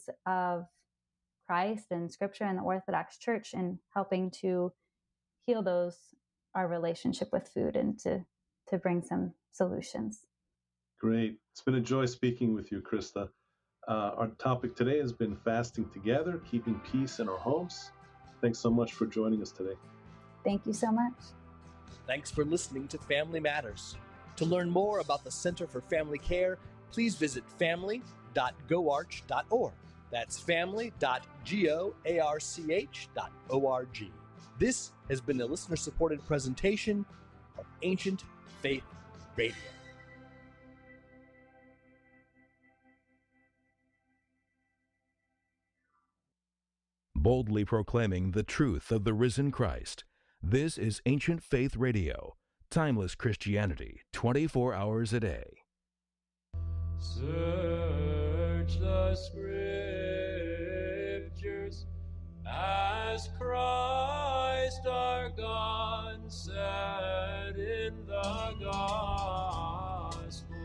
teachings of Christ and Scripture and the Orthodox Church in helping to heal our relationship with food and to bring some solutions. Great. It's been a joy speaking with you, Krista. Our topic today has been fasting together, keeping peace in our homes. Thanks so much for joining us today. Thank you so much. Thanks for listening to Family Matters. To learn more about the Center for Family Care, please visit family.goarch.org. That's family.goarch.org. This has been a listener-supported presentation of Ancient Faith Radio. Boldly proclaiming the truth of the risen Christ. This is Ancient Faith Radio, timeless Christianity, 24 hours a day. Search the Scriptures as Christ our God said in the Gospel.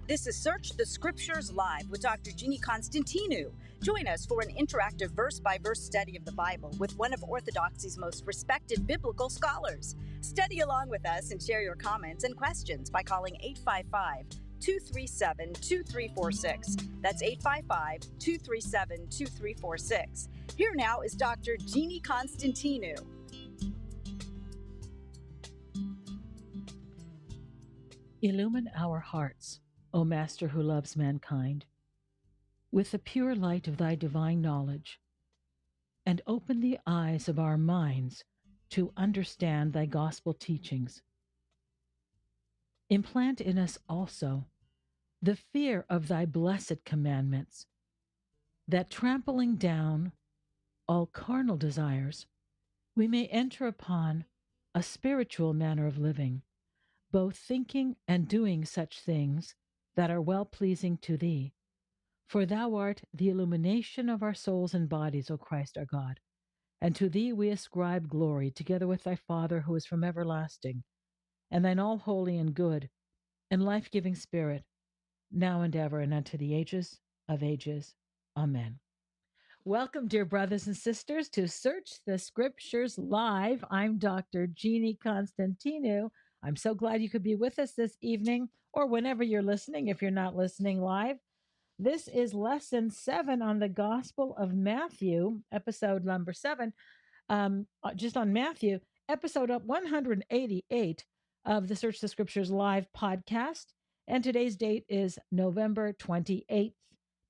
This is Search the Scriptures Live with Dr. Jeannie Constantinou. Join us for an interactive verse-by-verse study of the Bible with one of Orthodoxy's most respected biblical scholars. Study along with us and share your comments and questions by calling 855-237-2346. That's 855-237-2346. Here now is Dr. Jeannie Constantinou. Illumine our hearts, O Master who loves mankind, with the pure light of thy divine knowledge, and open the eyes of our minds to understand thy gospel teachings. Implant in us also the fear of thy blessed commandments, that trampling down all carnal desires, we may enter upon a spiritual manner of living, both thinking and doing such things that are well-pleasing to thee. For thou art the illumination of our souls and bodies, O Christ our God, and to thee we ascribe glory, together with thy Father who is from everlasting, and thine all-holy and good and life-giving Spirit, now and ever, and unto the ages of ages. Amen. Welcome, dear brothers and sisters, to Search the Scriptures Live. I'm Dr. Jeannie Constantinou. I'm so glad you could be with us this evening, or whenever you're listening, if you're not listening live. This is Lesson 7 on the Gospel of Matthew, episode number 7, just on Matthew, episode 188 of the Search the Scriptures Live podcast. And today's date is November 28th,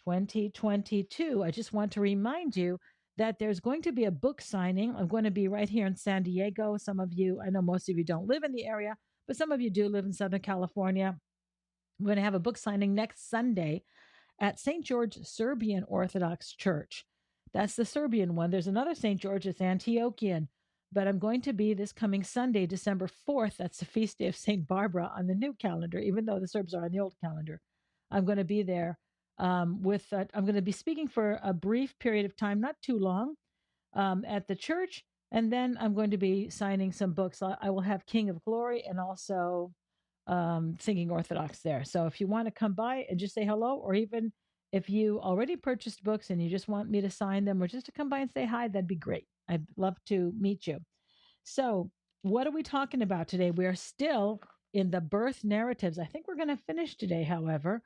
2022. I just want to remind you that there's going to be a book signing. I'm going to be right here in San Diego. Some of you, I know most of you don't live in the area, but some of you do live in Southern California. I'm going to have a book signing next Sunday at St. George Serbian Orthodox Church. That's the Serbian one. There's another St. George, it's Antiochian. But I'm going to be this coming Sunday, December 4th. That's the feast day of St. Barbara on the new calendar, even though the Serbs are on the old calendar. I'm going to be there I'm going to be speaking for a brief period of time, not too long, at the church. And then I'm going to be signing some books. I will have King of Glory and also Thinking Orthodox there. So if you want to come by and just say hello, or even if you already purchased books and you just want me to sign them or just to come by and say hi, that'd be great. I'd love to meet you. So what are we talking about today? We are still in the birth narratives. I think we're going to finish today, however.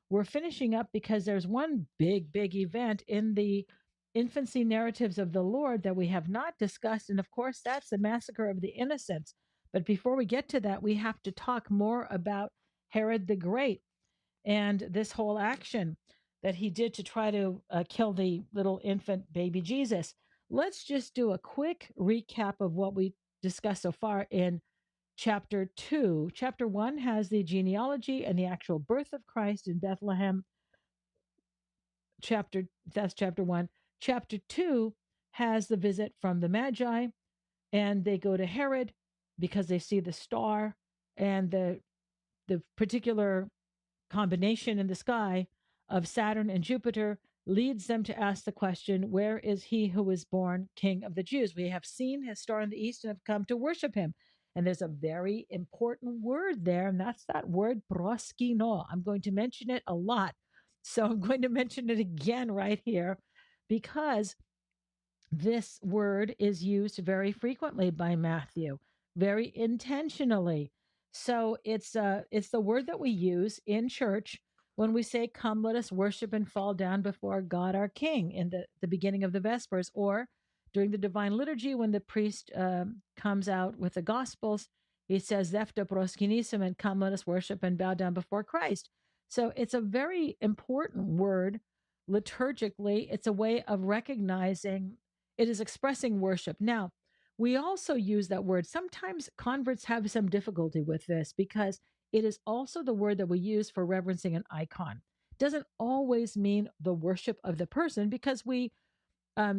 We're finishing up because there's one big, big event in the infancy narratives of the Lord that we have not discussed. And of course, that's the massacre of the innocents. But before we get to that, we have to talk more about Herod the Great and this whole action that he did to try to kill the little infant baby Jesus. Let's just do a quick recap of what we discussed so far in chapter 2. Chapter 1 has the genealogy and the actual birth of Christ in Bethlehem. That's chapter 1. Chapter 2 has the visit from the Magi, and they go to Herod because they see the star and the particular combination in the sky of Saturn and Jupiter leads them to ask the question, where is he who was born King of the Jews? We have seen his star in the east and have come to worship him. And there's a very important word there, and that's that word proskino. I'm going to mention it a lot So I'm going to mention it again right here because this word is used very frequently by Matthew, very intentionally. So it's the word that we use in church when we say, "Come, let us worship and fall down before God our King" in the beginning of the Vespers, or during the Divine Liturgy when the priest comes out with the Gospels. He says, "Zefta proskynesim," and "Come, let us worship and bow down before Christ." So it's a very important word liturgically. It's a way of recognizing, it is expressing worship. Now, we also use that word. Sometimes converts have some difficulty with this because it is also the word that we use for reverencing an icon. It doesn't always mean the worship of the person, because we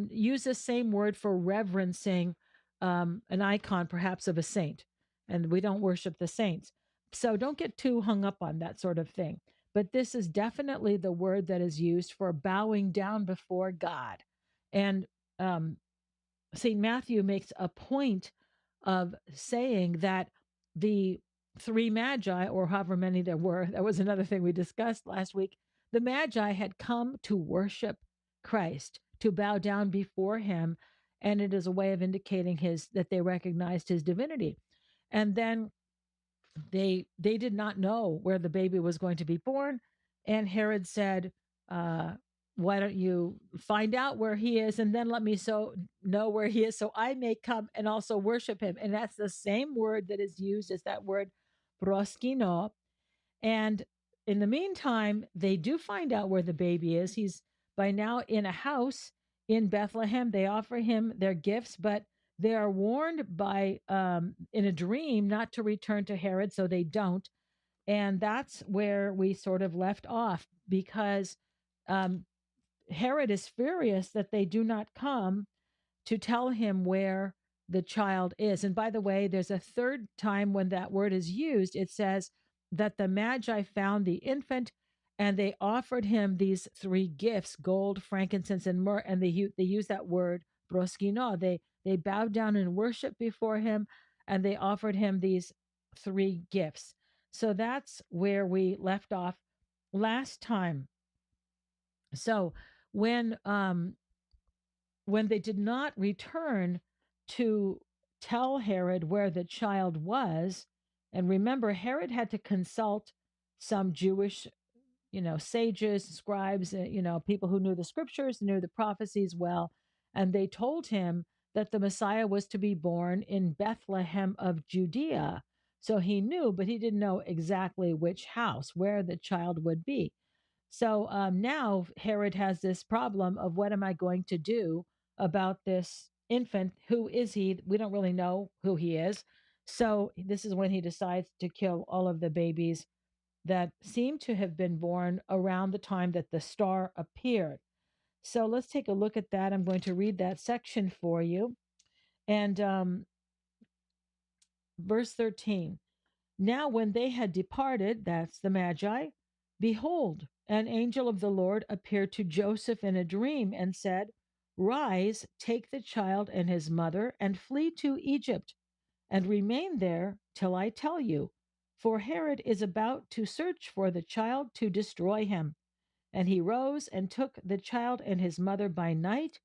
use the same word for reverencing an icon, perhaps of a saint, and we don't worship the saints. So don't get too hung up on that sort of thing. But this is definitely the word that is used for bowing down before God. And um, St. Matthew makes a point of saying that the three magi, or however many there were, that was another thing we discussed last week, the magi had come to worship Christ, to bow down before him, and it is a way of indicating that they recognized his divinity. And then they did not know where the baby was going to be born, and Herod said, why don't you find out where he is, and then let me know where he is, so I may come and also worship him. And that's the same word that is used as that word proskino. And in the meantime, they do find out where the baby is. He's by now in a house in Bethlehem. They offer him their gifts, but they are warned by in a dream not to return to Herod, so they don't. And that's where we sort of left off, because Herod is furious that they do not come to tell him where the child is. And by the way, there's a third time when that word is used. It says that the Magi found the infant and they offered him these three gifts: gold, frankincense, and myrrh. And they use that word proskino. They bowed down and worshiped before him, and they offered him these three gifts. So that's where we left off last time. So when they did not return to tell Herod where the child was, and remember, Herod had to consult some Jewish, sages, scribes, people who knew the scriptures, knew the prophecies well, and they told him that the Messiah was to be born in Bethlehem of Judea. So he knew, but he didn't know exactly which house, where the child would be. So now Herod has this problem of, what am I going to do about this infant? Who is he? We don't really know who he is. So this is when he decides to kill all of the babies that seem to have been born around the time that the star appeared. So let's take a look at that. I'm going to read that section for you. And verse 13. Now, when they had departed, that's the Magi, behold, an angel of the Lord appeared to Joseph in a dream and said, Rise, take the child and his mother, and flee to Egypt, and remain there till I tell you, for Herod is about to search for the child to destroy him. And he rose and took the child and his mother by night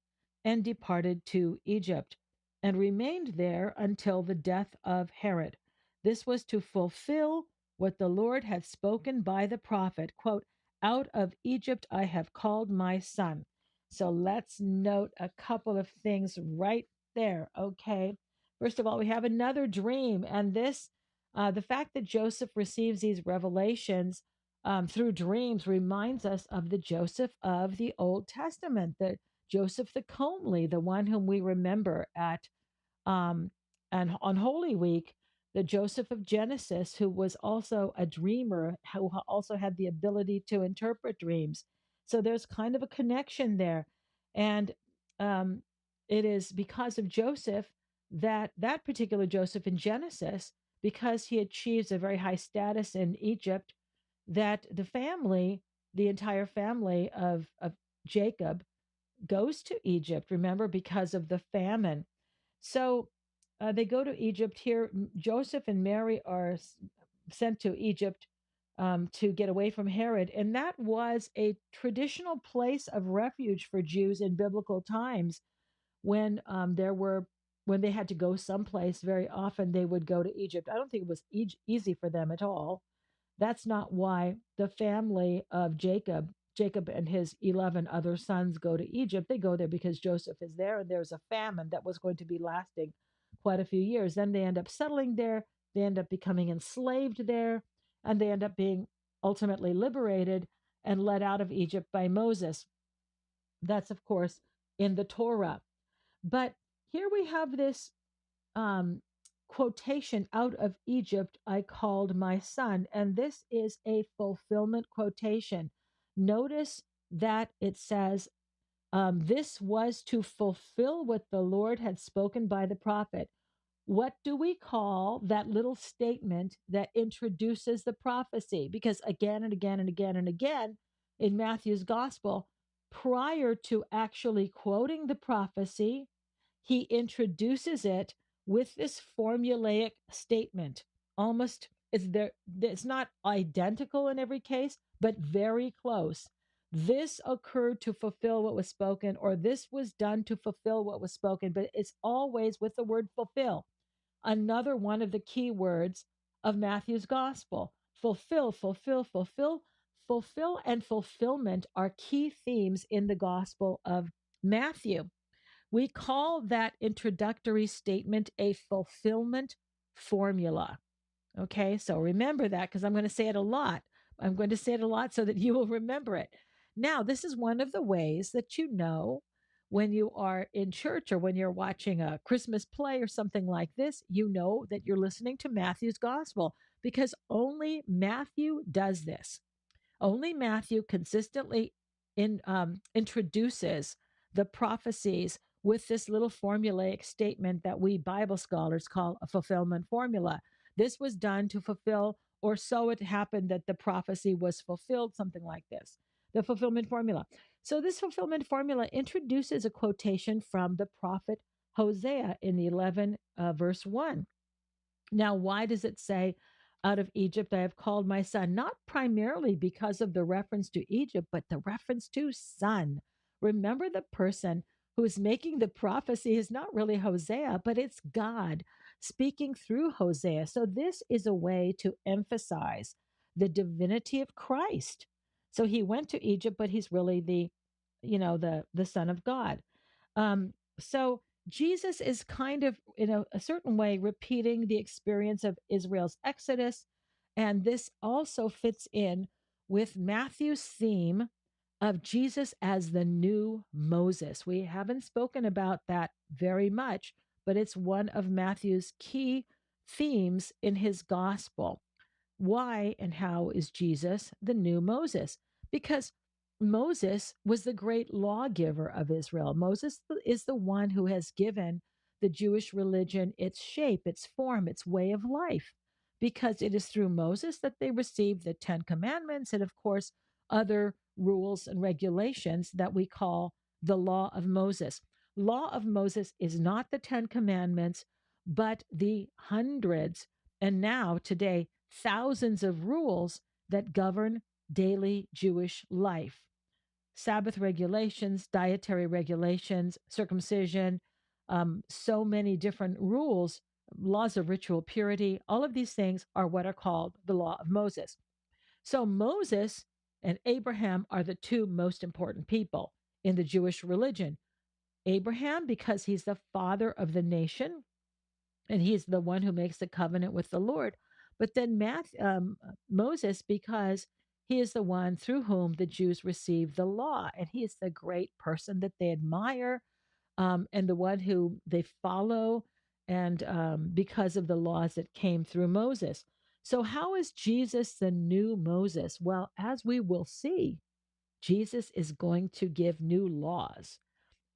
and departed to Egypt, and remained there until the death of Herod. This was to fulfill what the Lord had spoken by the prophet, quote, Out of Egypt I have called my son. So let's note a couple of things right there, okay? First of all, we have another dream, and this, the fact that Joseph receives these revelations through dreams reminds us of the Joseph of the Old Testament, the Joseph the comely, the one whom we remember at and on Holy Week, the Joseph of Genesis, who was also a dreamer, who also had the ability to interpret dreams. So there's kind of a connection there, and it is because of Joseph that particular Joseph in Genesis, because he achieves a very high status in Egypt, that the entire family of Jacob goes to Egypt, remember, because of the famine. So they go to Egypt here. Joseph and Mary are sent to Egypt to get away from Herod. And that was a traditional place of refuge for Jews in biblical times when when they had to go someplace. Very often they would go to Egypt. I don't think it was easy for them at all. That's not why the family of Jacob and his 11 other sons go to Egypt. They go there because Joseph is there and there's a famine that was going to be lasting quite a few years. Then they end up settling there. They end up becoming enslaved there, and they end up being ultimately liberated and led out of Egypt by Moses. That's, of course, in the Torah. But here we have this um, quotation out of Egypt, I called my son. And this is a fulfillment quotation. Notice that it says, this was to fulfill what the Lord had spoken by the prophet. What do we call that little statement that introduces the prophecy? Because again and again and again and again in Matthew's gospel, prior to actually quoting the prophecy, he introduces it with this formulaic statement. Almost it's not identical in every case, but very close. This occurred to fulfill what was spoken, or this was done to fulfill what was spoken, but it's always with the word fulfill. Another one of the key words of Matthew's gospel. Fulfill, fulfill, fulfill. Fulfill and fulfillment are key themes in the gospel of Matthew. We call that introductory statement a fulfillment formula. Okay, so remember that, because I'm going to say it a lot. I'm going to say it a lot so that you will remember it. Now, this is one of the ways that you know when you are in church or when you're watching a Christmas play or something like this, you know that you're listening to Matthew's gospel, because only Matthew does this. Only Matthew consistently introduces the prophecies with this little formulaic statement that we Bible scholars call a fulfillment formula. This was done to fulfill, or so it happened that the prophecy was fulfilled, something like this. The fulfillment formula. So this fulfillment formula introduces a quotation from the prophet Hosea in 11 verse 1. Now, why does it say, out of Egypt I have called my son? Not primarily because of the reference to Egypt, but the reference to son. Remember, the person who is making the prophecy is not really Hosea, but it's God speaking through Hosea. So this is a way to emphasize the divinity of Christ. So he went to Egypt, but he's really the Son of God. So Jesus is kind of, in a certain way, repeating the experience of Israel's Exodus. And this also fits in with Matthew's theme of Jesus as the new Moses. We haven't spoken about that very much, but it's one of Matthew's key themes in his gospel. Why and how is Jesus the new Moses? Because Moses was the great lawgiver of Israel. Moses is the one who has given the Jewish religion its shape, its form, its way of life, because it is through Moses that they received the 10 Commandments and, of course, other rules and regulations that we call the Law of Moses. Law of Moses is not the 10 Commandments, but the hundreds, and now today, thousands of rules that govern daily Jewish life. Sabbath regulations, dietary regulations, circumcision, so many different rules, laws of ritual purity. All of these things are what are called the Law of Moses. So Moses and Abraham are the two most important people in the Jewish religion. Abraham, because he's the father of the nation, and he's the one who makes the covenant with the Lord. But then Moses, because he is the one through whom the Jews receive the law, and he is the great person that they admire, and the one who they follow, and because of the laws that came through Moses. So how is Jesus the new Moses? Well, as we will see, Jesus is going to give new laws,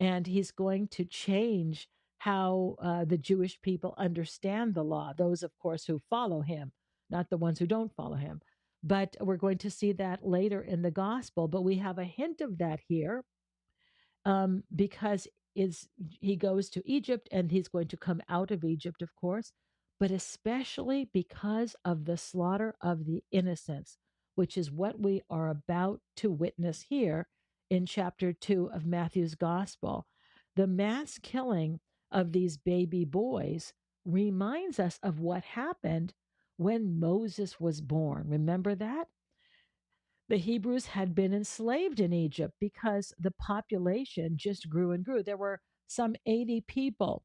and he's going to change how the Jewish people understand the law, those, of course, who follow him, not the ones who don't follow him. But we're going to see that later in the gospel. But we have a hint of that here because he goes to Egypt, and he's going to come out of Egypt, of course, but especially because of the slaughter of the innocents. which is what we are about to witness here in chapter 2 of Matthew's Gospel. The mass killing of these baby boys reminds us of what happened when Moses was born. Remember that? The Hebrews had been enslaved in Egypt because the population just grew and grew. There were some 80 people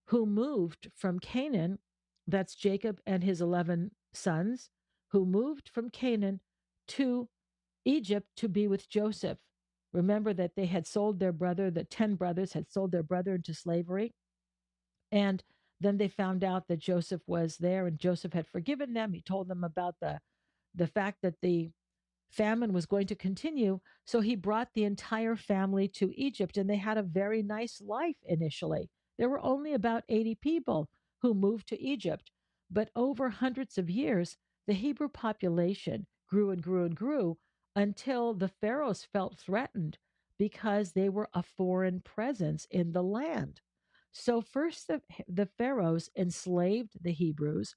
who moved from Canaan, that's Jacob and his 11 sons, who moved from Canaan to Egypt to be with Joseph. Remember that they had sold their brother, the 10 brothers had sold their brother into slavery. And then they found out that Joseph was there and Joseph had forgiven them. He told them about the fact that the famine was going to continue. So he brought the entire family to Egypt, and they had a very nice life initially. There were only about 80 people who moved to Egypt. But over hundreds of years, the Hebrew population grew and grew and grew until the pharaohs felt threatened because they were a foreign presence in the land. So first the pharaohs enslaved the Hebrews,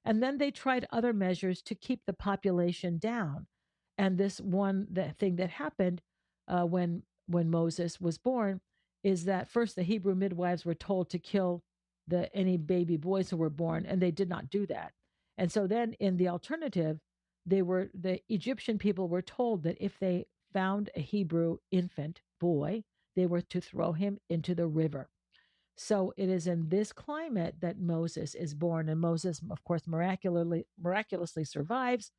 and then they tried other measures to keep the population down. And the thing that happened when Moses was born is that first the Hebrew midwives were told to kill any baby boys who were born, and they did not do that. And so then in the alternative, the Egyptian people were told that if they found a Hebrew infant boy, they were to throw him into the river. So it is in this climate that Moses is born, and Moses, of course, miraculously survives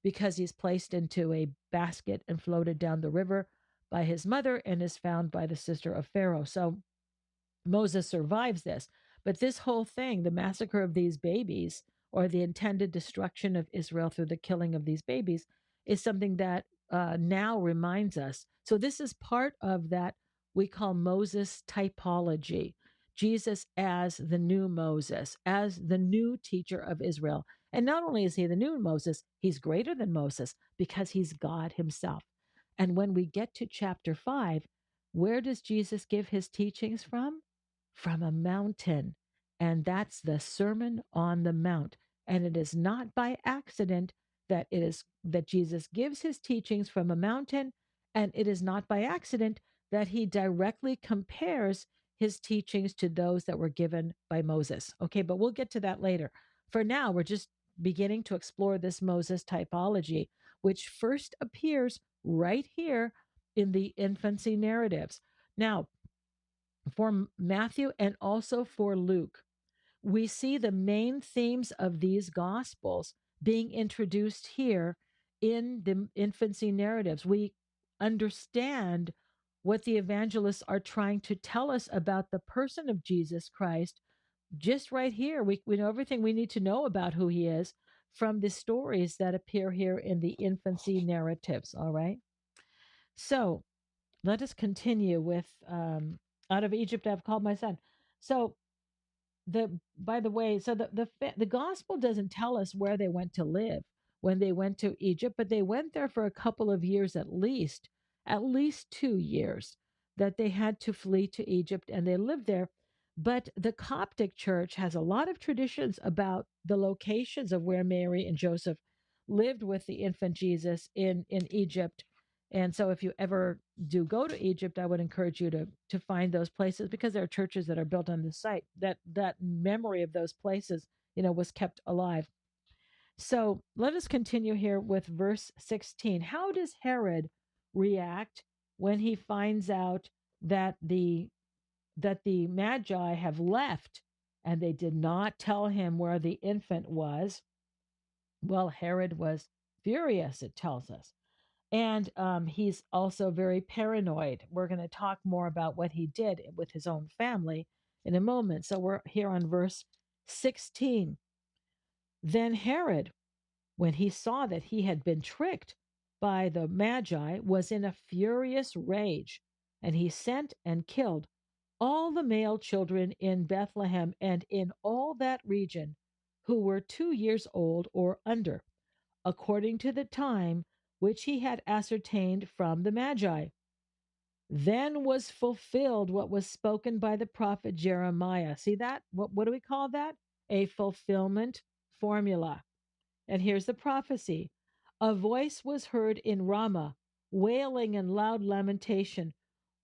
because he's placed into a basket and floated down the river by his mother and is found by the sister of Pharaoh. So Moses survives this. But this whole thing, the massacre of these babies, or the intended destruction of Israel through the killing of these babies, is something that now reminds us. So this is part of that we call Moses typology. Jesus as the new Moses, as the new teacher of Israel. And not only is he the new Moses, he's greater than Moses because he's God himself. And when we get to chapter 5, where does Jesus give his teachings from? From a mountain. And that's the Sermon on the Mount. And it is not by accident that Jesus gives his teachings from a mountain, and it is not by accident that he directly compares his teachings to those that were given by Moses. Okay, but we'll get to that later. For now, we're just beginning to explore this Moses typology, which first appears right here in the infancy narratives. Now, for Matthew and also for Luke, we see the main themes of these gospels being introduced here in the infancy narratives. We understand what the evangelists are trying to tell us about the person of Jesus Christ just right here. We know everything we need to know about who he is from the stories that appear here in the infancy narratives. All right. So let us continue with out of Egypt I've called my son. So by the way, so the gospel doesn't tell us where they went to live when they went to Egypt, but they went there for a couple of years at least 2 years that they had to flee to Egypt, and they lived there. But the Coptic church has a lot of traditions about the locations of where Mary and Joseph lived with the infant Jesus in Egypt. And so if you ever do go to Egypt, I would encourage you to find those places, because there are churches that are built on the site. That memory of those places, was kept alive. So let us continue here with verse 16. How does Herod react when he finds out that the Magi have left and they did not tell him where the infant was? Well, Herod was furious, it tells us. And he's also very paranoid. We're going to talk more about what he did with his own family in a moment. So we're here on verse 16. Then Herod, when he saw that he had been tricked by the Magi, was in a furious rage, and he sent and killed all the male children in Bethlehem and in all that region who were 2 years old or under, according to the time which he had ascertained from the Magi. Then was fulfilled what was spoken by the prophet Jeremiah. See that? What do we call that? A fulfillment formula. And here's the prophecy. A voice was heard in Ramah, wailing and loud lamentation,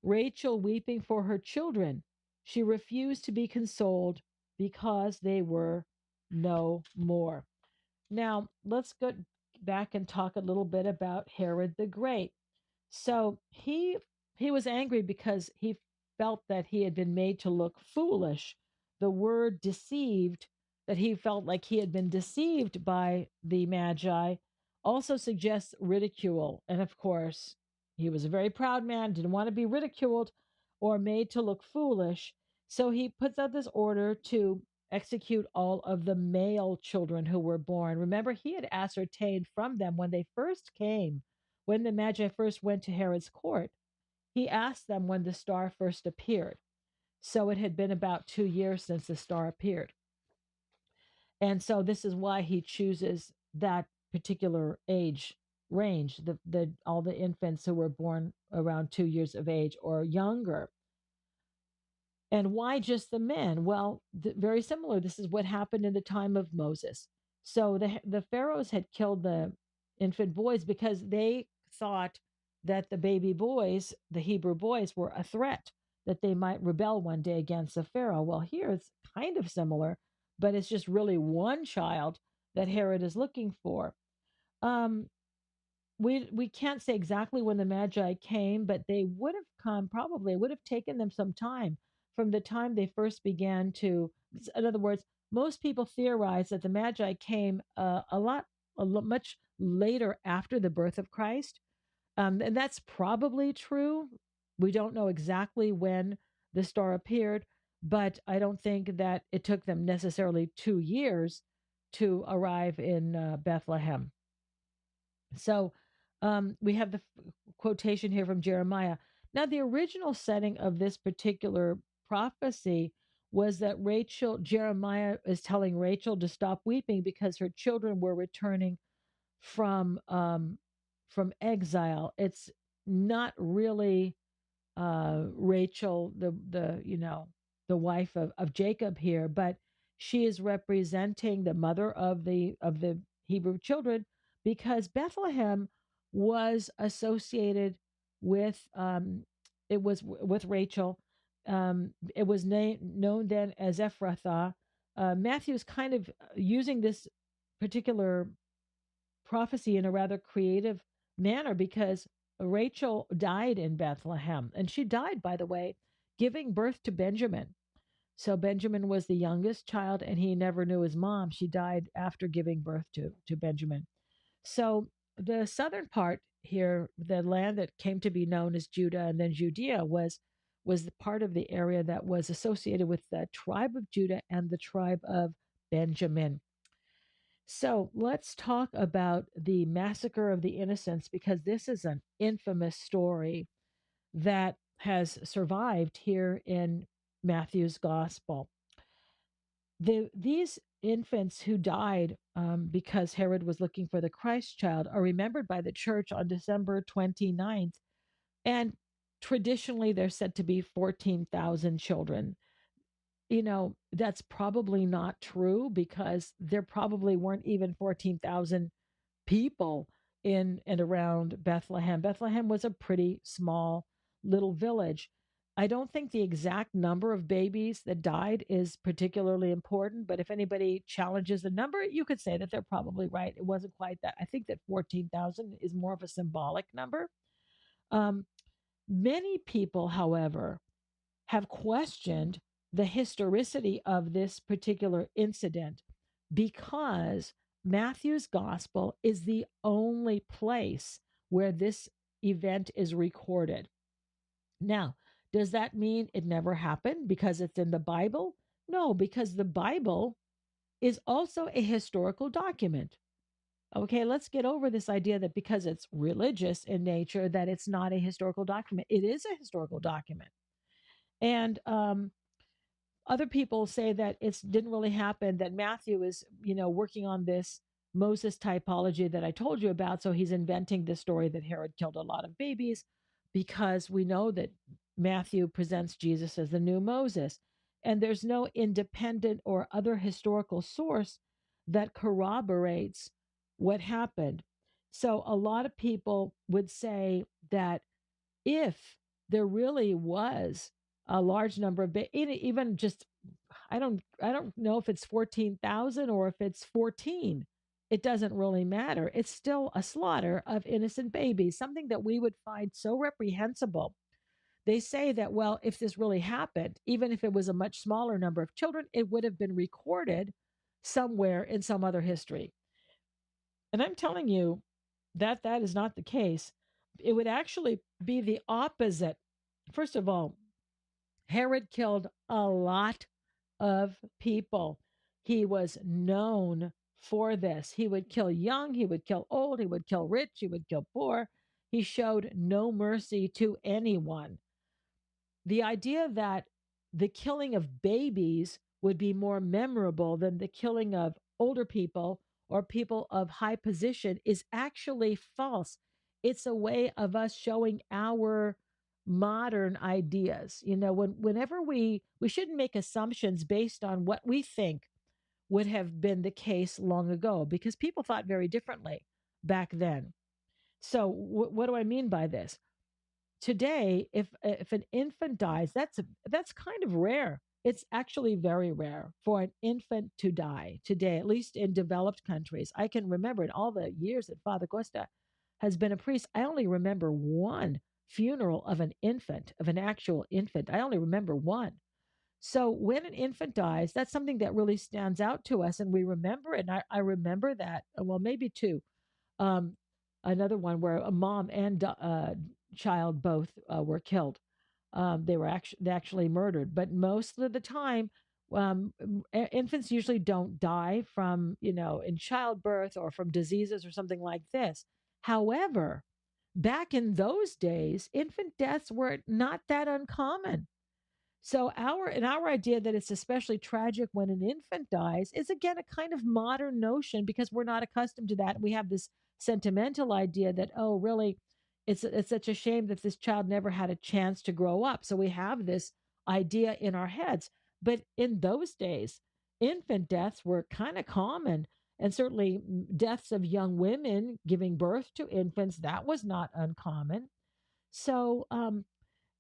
Rachel weeping for her children. She refused to be consoled because they were no more. Now, let's go back and talk a little bit about Herod the Great. So he was angry because he felt that he had been made to look foolish. The word deceived, that he felt like he had been deceived by the Magi, also suggests ridicule. And of course, he was a very proud man, didn't want to be ridiculed or made to look foolish. So he puts out this order to execute all of the male children who were born. Remember, he had ascertained from them when they first came, when the Magi first went to Herod's court, he asked them when the star first appeared. So it had been about 2 years since the star appeared. And so this is why he chooses that particular age range, the all the infants who were born around 2 years of age or younger. And why just the men? Well, very similar. This is what happened in the time of Moses. So the pharaohs had killed the infant boys because they thought that the baby boys, the Hebrew boys, were a threat, that they might rebel one day against the pharaoh. Well, here it's kind of similar, but it's just really one child that Herod is looking for. We can't say exactly when the Magi came, but they would have come probably. It would have taken them some time from the time they first began to. In other words, most people theorize that the Magi came much later after the birth of Christ, and that's probably true. We don't know exactly when the star appeared, but I don't think that it took them necessarily 2 years to arrive in Bethlehem. So we have the quotation here from Jeremiah. Now, the original setting of this particular prophecy was that Jeremiah is telling Rachel to stop weeping because her children were returning from exile. It's not really Rachel, the wife of Jacob here, but she is representing the mother of the Hebrew children because Bethlehem was associated with it was with Rachel. It was known then as Ephrathah. Matthew's kind of using this particular prophecy in a rather creative manner because Rachel died in Bethlehem. And she died, by the way, giving birth to Benjamin. So Benjamin was the youngest child and he never knew his mom. She died after giving birth to Benjamin. So the southern part here, the land that came to be known as Judah and then Judea, was the part of the area that was associated with the tribe of Judah and the tribe of Benjamin. So let's talk about the massacre of the innocents because this is an infamous story that has survived here in Matthew's gospel. These infants who died because Herod was looking for the Christ child are remembered by the church on December 29th. And traditionally, they're said to be 14,000 children. That's probably not true because there probably weren't even 14,000 people in and around Bethlehem. Bethlehem was a pretty small little village. I don't think the exact number of babies that died is particularly important, but if anybody challenges the number, you could say that they're probably right. It wasn't quite that. I think that 14,000 is more of a symbolic number. Many people, however, have questioned the historicity of this particular incident because Matthew's gospel is the only place where this event is recorded. Now, does that mean it never happened because it's in the Bible? No, because the Bible is also a historical document. Okay, let's get over this idea that because it's religious in nature, that it's not a historical document. It is a historical document. And other people say that it didn't really happen, that Matthew is, working on this Moses typology that I told you about. So he's inventing this story that Herod killed a lot of babies because we know that Matthew presents Jesus as the new Moses. And there's no independent or other historical source that corroborates what happened. So a lot of people would say that if there really was a large number of even just I don't know if it's 14,000 or if it's 14. It doesn't really matter. It's still a slaughter of innocent babies, something that we would find so reprehensible. They say that, well, if this really happened, even if it was a much smaller number of children, it would have been recorded somewhere in some other history. And I'm telling you that that is not the case. It would actually be the opposite. First of all, Herod killed a lot of people. He was known for this. He would kill young, he would kill old, he would kill rich, he would kill poor. He showed no mercy to anyone. The idea that the killing of babies would be more memorable than the killing of older people or people of high position is actually false. It's a way of us showing our modern ideas. You know, whenever we shouldn't make assumptions based on what we think would have been the case long ago, because people thought very differently back then. So what do I mean by this? Today, if an infant dies, that's kind of rare. It's actually very rare for an infant to die today, at least in developed countries. I can remember in all the years that Father Costa has been a priest, I only remember one funeral of an infant, of an actual infant. I only remember one. So when an infant dies, that's something that really stands out to us, and we remember it. And I remember that, well, maybe two. Um, Another one where a mom and child both were killed. They were actually murdered. But most of the time, infants usually don't die from, in childbirth or from diseases or something like this. However, back in those days, infant deaths were not that uncommon. So our idea that it's especially tragic when an infant dies is again a kind of modern notion because we're not accustomed to that. We have this sentimental idea that, oh, really, it's such a shame that this child never had a chance to grow up. So we have this idea in our heads. But in those days, infant deaths were kind of common. And certainly deaths of young women giving birth to infants, that was not uncommon. So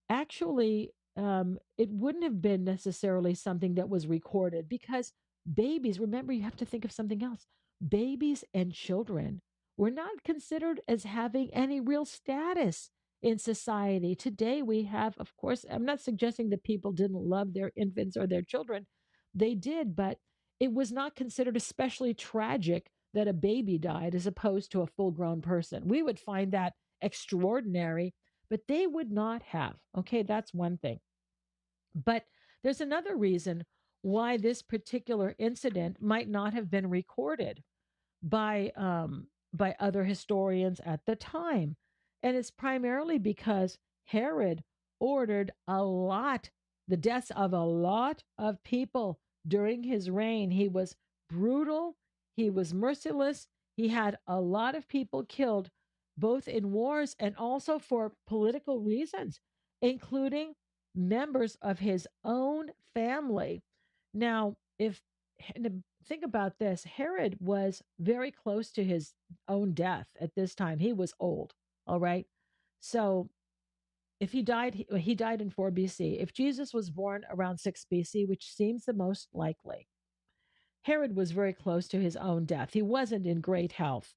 actually, it wouldn't have been necessarily something that was recorded because babies, remember, you have to think of something else. Babies and children were not considered as having any real status in society. Today, we have, of course, I'm not suggesting that people didn't love their infants or their children. They did, but it was not considered especially tragic that a baby died as opposed to a full grown person. We would find that extraordinary, but they would not have. Okay, that's one thing. But there's another reason why this particular incident might not have been recorded by other historians at the time, and it's primarily because Herod ordered the deaths of a lot of people during his reign. He was brutal. He was merciless. He had a lot of people killed, both in wars and also for political reasons, including members of his own family. Now, think about this, Herod was very close to his own death at this time. He was old, all right? So if he died in 4 BC. If Jesus was born around 6 BC, which seems the most likely, Herod was very close to his own death. He wasn't in great health.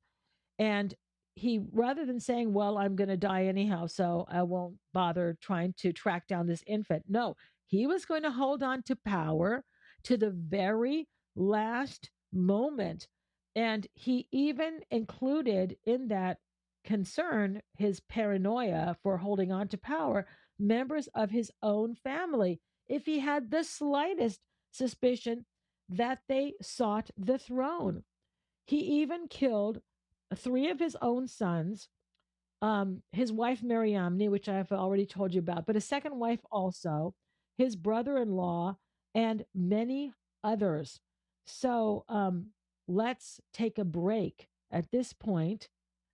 And he, rather than saying, well, I'm going to die anyhow, so I won't bother trying to track down this infant. No, he was going to hold on to power to the very last moment. And he even included in that concern, his paranoia for holding on to power, members of his own family, if he had the slightest suspicion that they sought the throne. He even killed 3 of his own sons, his wife Mariamne, which I've already told you about, but a second wife also, his brother-in-law, and many others. So let's take a break at this point,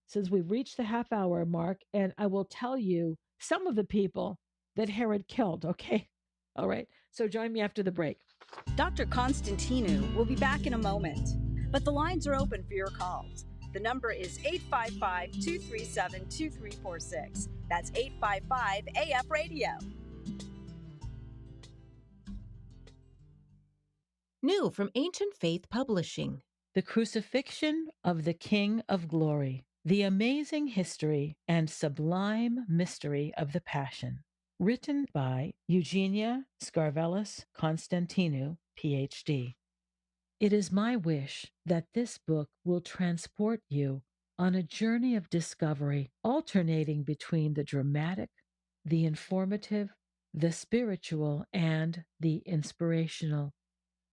since we've reached the half-hour mark, and I will tell you some of the people that Herod killed, okay? All right, so join me after the break. Dr. Constantinou will be back in a moment, but the lines are open for your calls. The number is 855-237-2346. That's 855-AF-RADIO. New from Ancient Faith Publishing. The Crucifixion of the King of Glory, the amazing history and sublime mystery of the Passion. Written by Eugenia Scarvelis Constantinou, Ph.D. It is my wish that this book will transport you on a journey of discovery, alternating between the dramatic, the informative, the spiritual, and the inspirational.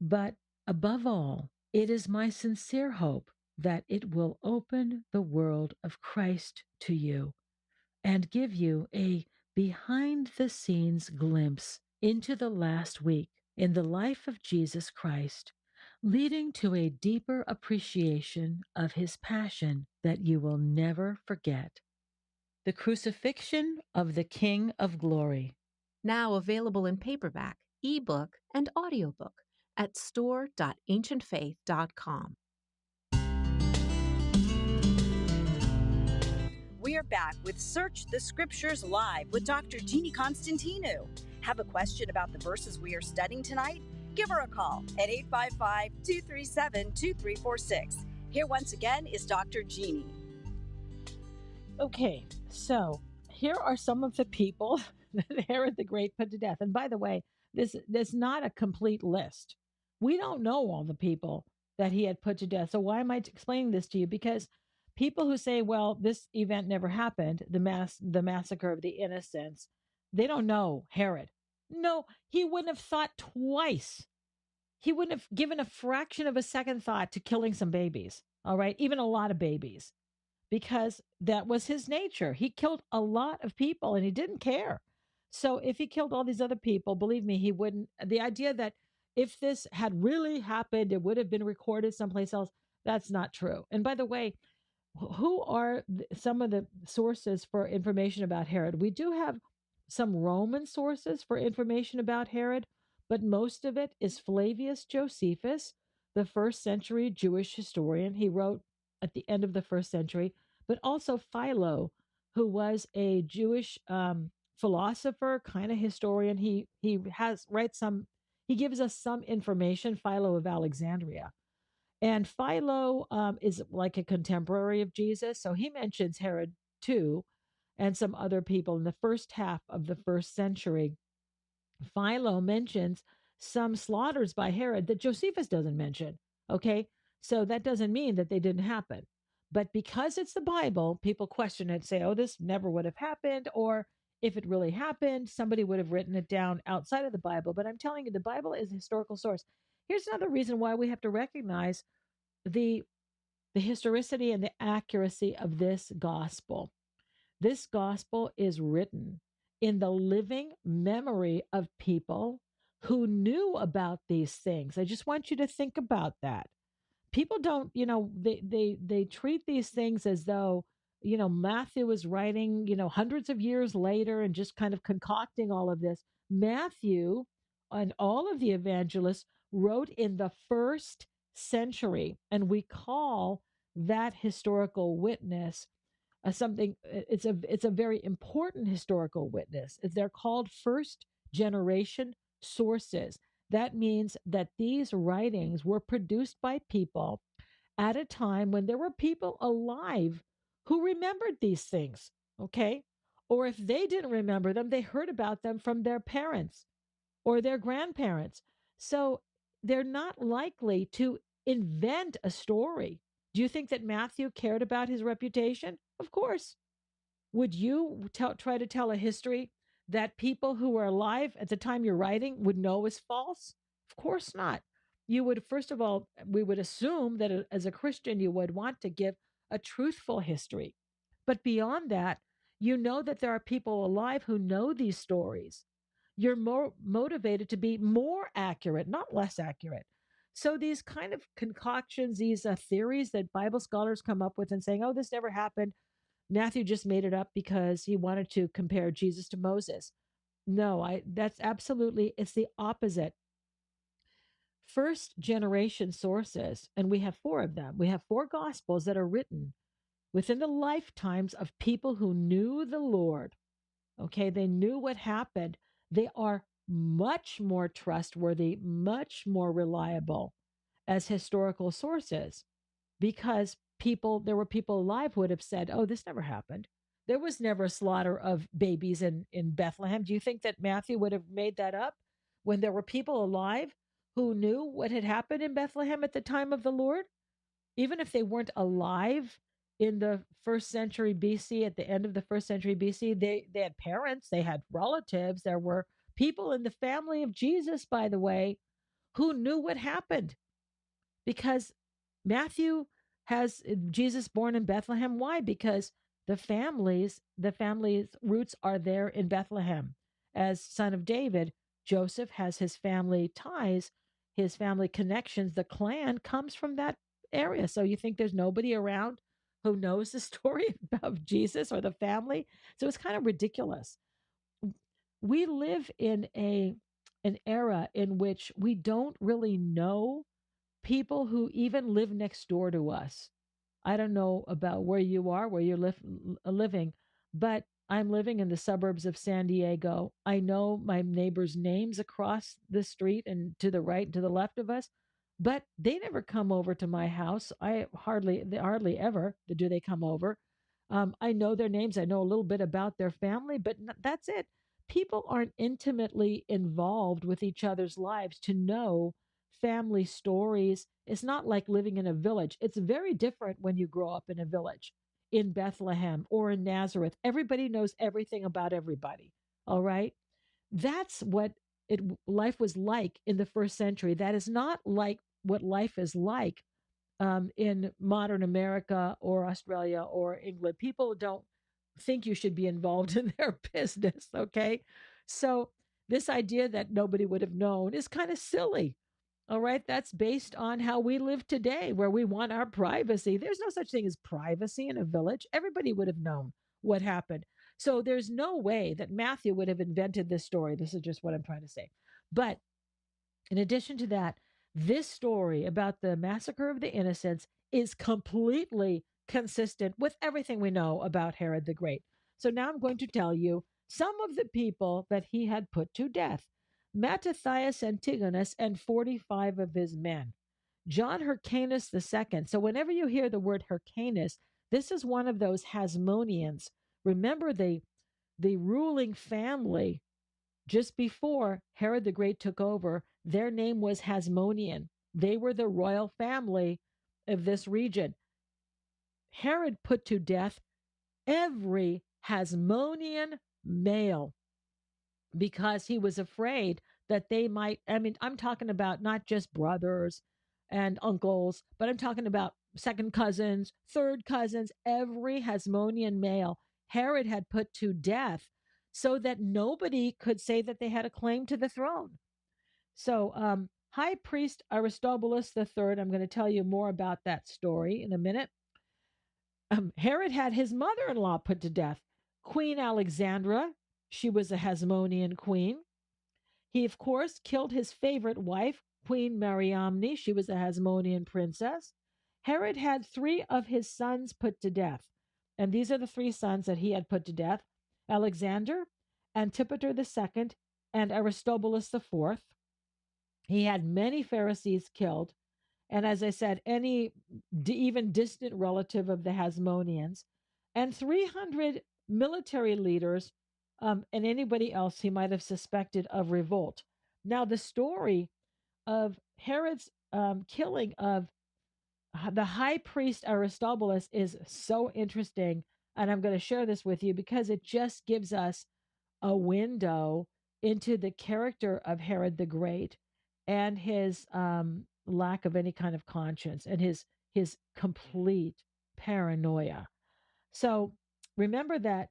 But above all, it is my sincere hope that it will open the world of Christ to you and give you a behind-the-scenes glimpse into the last week in the life of Jesus Christ, leading to a deeper appreciation of his passion that you will never forget. The Crucifixion of the King of Glory. Now available in paperback, ebook, and audiobook at store.ancientfaith.com. We are back with Search the Scriptures Live with Dr. Jeannie Constantinou. Have a question about the verses we are studying tonight? Give her a call at 855-237-2346. Here once again is Dr. Jeannie. Okay, so here are some of the people that Herod the Great put to death. And by the way, this is not a complete list. We don't know all the people that he had put to death. So why am I explaining this to you? Because people who say, well, this event never happened, the massacre of the innocents, they don't know Herod. No, he wouldn't have thought twice. He wouldn't have given a fraction of a second thought to killing some babies, all right? Even a lot of babies, because that was his nature. He killed a lot of people and he didn't care. So if he killed all these other people, believe me, he wouldn't. The idea that if this had really happened, it would have been recorded someplace else, that's not true. And by the way, who are some of the sources for information about Herod? We do have some Roman sources for information about Herod, but most of it is Flavius Josephus, the first century Jewish historian. He wrote at the end of the first century, but also Philo, who was a Jewish philosopher, kind of historian. He gives us some information, Philo of Alexandria. And Philo is like a contemporary of Jesus. So he mentions Herod too, and some other people in the first half of the first century. Philo mentions some slaughters by Herod that Josephus doesn't mention. Okay, so that doesn't mean that they didn't happen. But because it's the Bible, people question it, say, oh, this never would have happened. Or if it really happened, somebody would have written it down outside of the Bible. But I'm telling you, the Bible is a historical source. Here's another reason why we have to recognize the historicity and the accuracy of this gospel. This gospel is written in the living memory of people who knew about these things. I just want you to think about that. People don't, they treat these things as though, Matthew was writing, hundreds of years later and just kind of concocting all of this. Matthew and all of the evangelists wrote in the first century, and we call that historical witness something. It's a very important historical witness. They're called first generation sources. That means that these writings were produced by people at a time when there were people alive who remembered these things, okay? Or if they didn't remember them, they heard about them from their parents or their grandparents. So they're not likely to invent a story. Do you think that Matthew cared about his reputation? Of course. Would you try to tell a history that people who were alive at the time you're writing would know is false? Of course not. You would, first of all, we would assume that as a Christian, you would want to give a truthful history. But beyond that, you know that there are people alive who know these stories. You're more motivated to be more accurate, not less accurate. So these kind of concoctions, these theories that Bible scholars come up with and saying, oh, this never happened. Matthew just made it up because he wanted to compare Jesus to Moses. No, that's absolutely, it's the opposite. first generation sources, and we have 4 of them. We have 4 gospels that are written within the lifetimes of people who knew the Lord. Okay, they knew what happened. They are much more trustworthy, much more reliable as historical sources because there were people alive who would have said, oh, this never happened. There was never a slaughter of babies in Bethlehem. Do you think that Matthew would have made that up when there were people alive who knew what had happened in Bethlehem at the time of the Lord? Even if they weren't alive in the first century BC, at the end of the first century BC, they had parents, they had relatives. There were people in the family of Jesus, by the way, who knew what happened because Matthew has Jesus born in Bethlehem. Why? Because the family's roots are there in Bethlehem. As son of David, Joseph has his family ties, his family connections. The clan comes from that area. So you think there's nobody around who knows the story of Jesus or the family? So it's kind of ridiculous. We live in an era in which we don't really know people who even live next door to us. I don't know about where you are, where you're living, but I'm living in the suburbs of San Diego. I know my neighbors' names across the street and to the right and to the left of us, but they never come over to my house. They hardly ever do they come over. I know their names. I know a little bit about their family, but that's it. People aren't intimately involved with each other's lives to know family stories. It's not like living in a village. It's very different when you grow up in a village in Bethlehem or in Nazareth. Everybody knows everything about everybody. All right. That's what life was like in the first century. That is not like what life is like in modern America or Australia or England. People don't think you should be involved in their business. Okay. So this idea that nobody would have known is kind of silly. All right. That's based on how we live today, where we want our privacy. There's no such thing as privacy in a village. Everybody would have known what happened. So there's no way that Matthew would have invented this story. This is just what I'm trying to say. But in addition to that, this story about the massacre of the innocents is completely consistent with everything we know about Herod the Great. So now I'm going to tell you some of the people that he had put to death. Mattathias Antigonus and 45 of his men. John Hyrcanus II. So whenever you hear the word Hyrcanus, this is one of those Hasmoneans. Remember the ruling family just before Herod the Great took over, their name was Hasmonean. They were the royal family of this region. Herod put to death every Hasmonean male because he was afraid that they might, I'm talking about not just brothers and uncles, but I'm talking about second cousins, third cousins, every Hasmonean male Herod had put to death so that nobody could say that they had a claim to the throne. So High Priest Aristobulus III, I'm going to tell you more about that story in a minute. Herod had his mother-in-law put to death, Queen Alexandra. She was a Hasmonean queen. He, of course, killed his favorite wife, Queen Mariamne. She was a Hasmonean princess. Herod had 3 of his sons put to death. And these are the 3 sons that he had put to death: Alexander, Antipater II, and Aristobulus IV. He had many Pharisees killed. And as I said, any even distant relative of the Hasmoneans, and 300 military leaders and anybody else he might have suspected of revolt. Now, the story of Herod's killing of the high priest Aristobulus is so interesting, and I'm going to share this with you because it just gives us a window into the character of Herod the Great and his lack of any kind of conscience and his complete paranoia. So remember that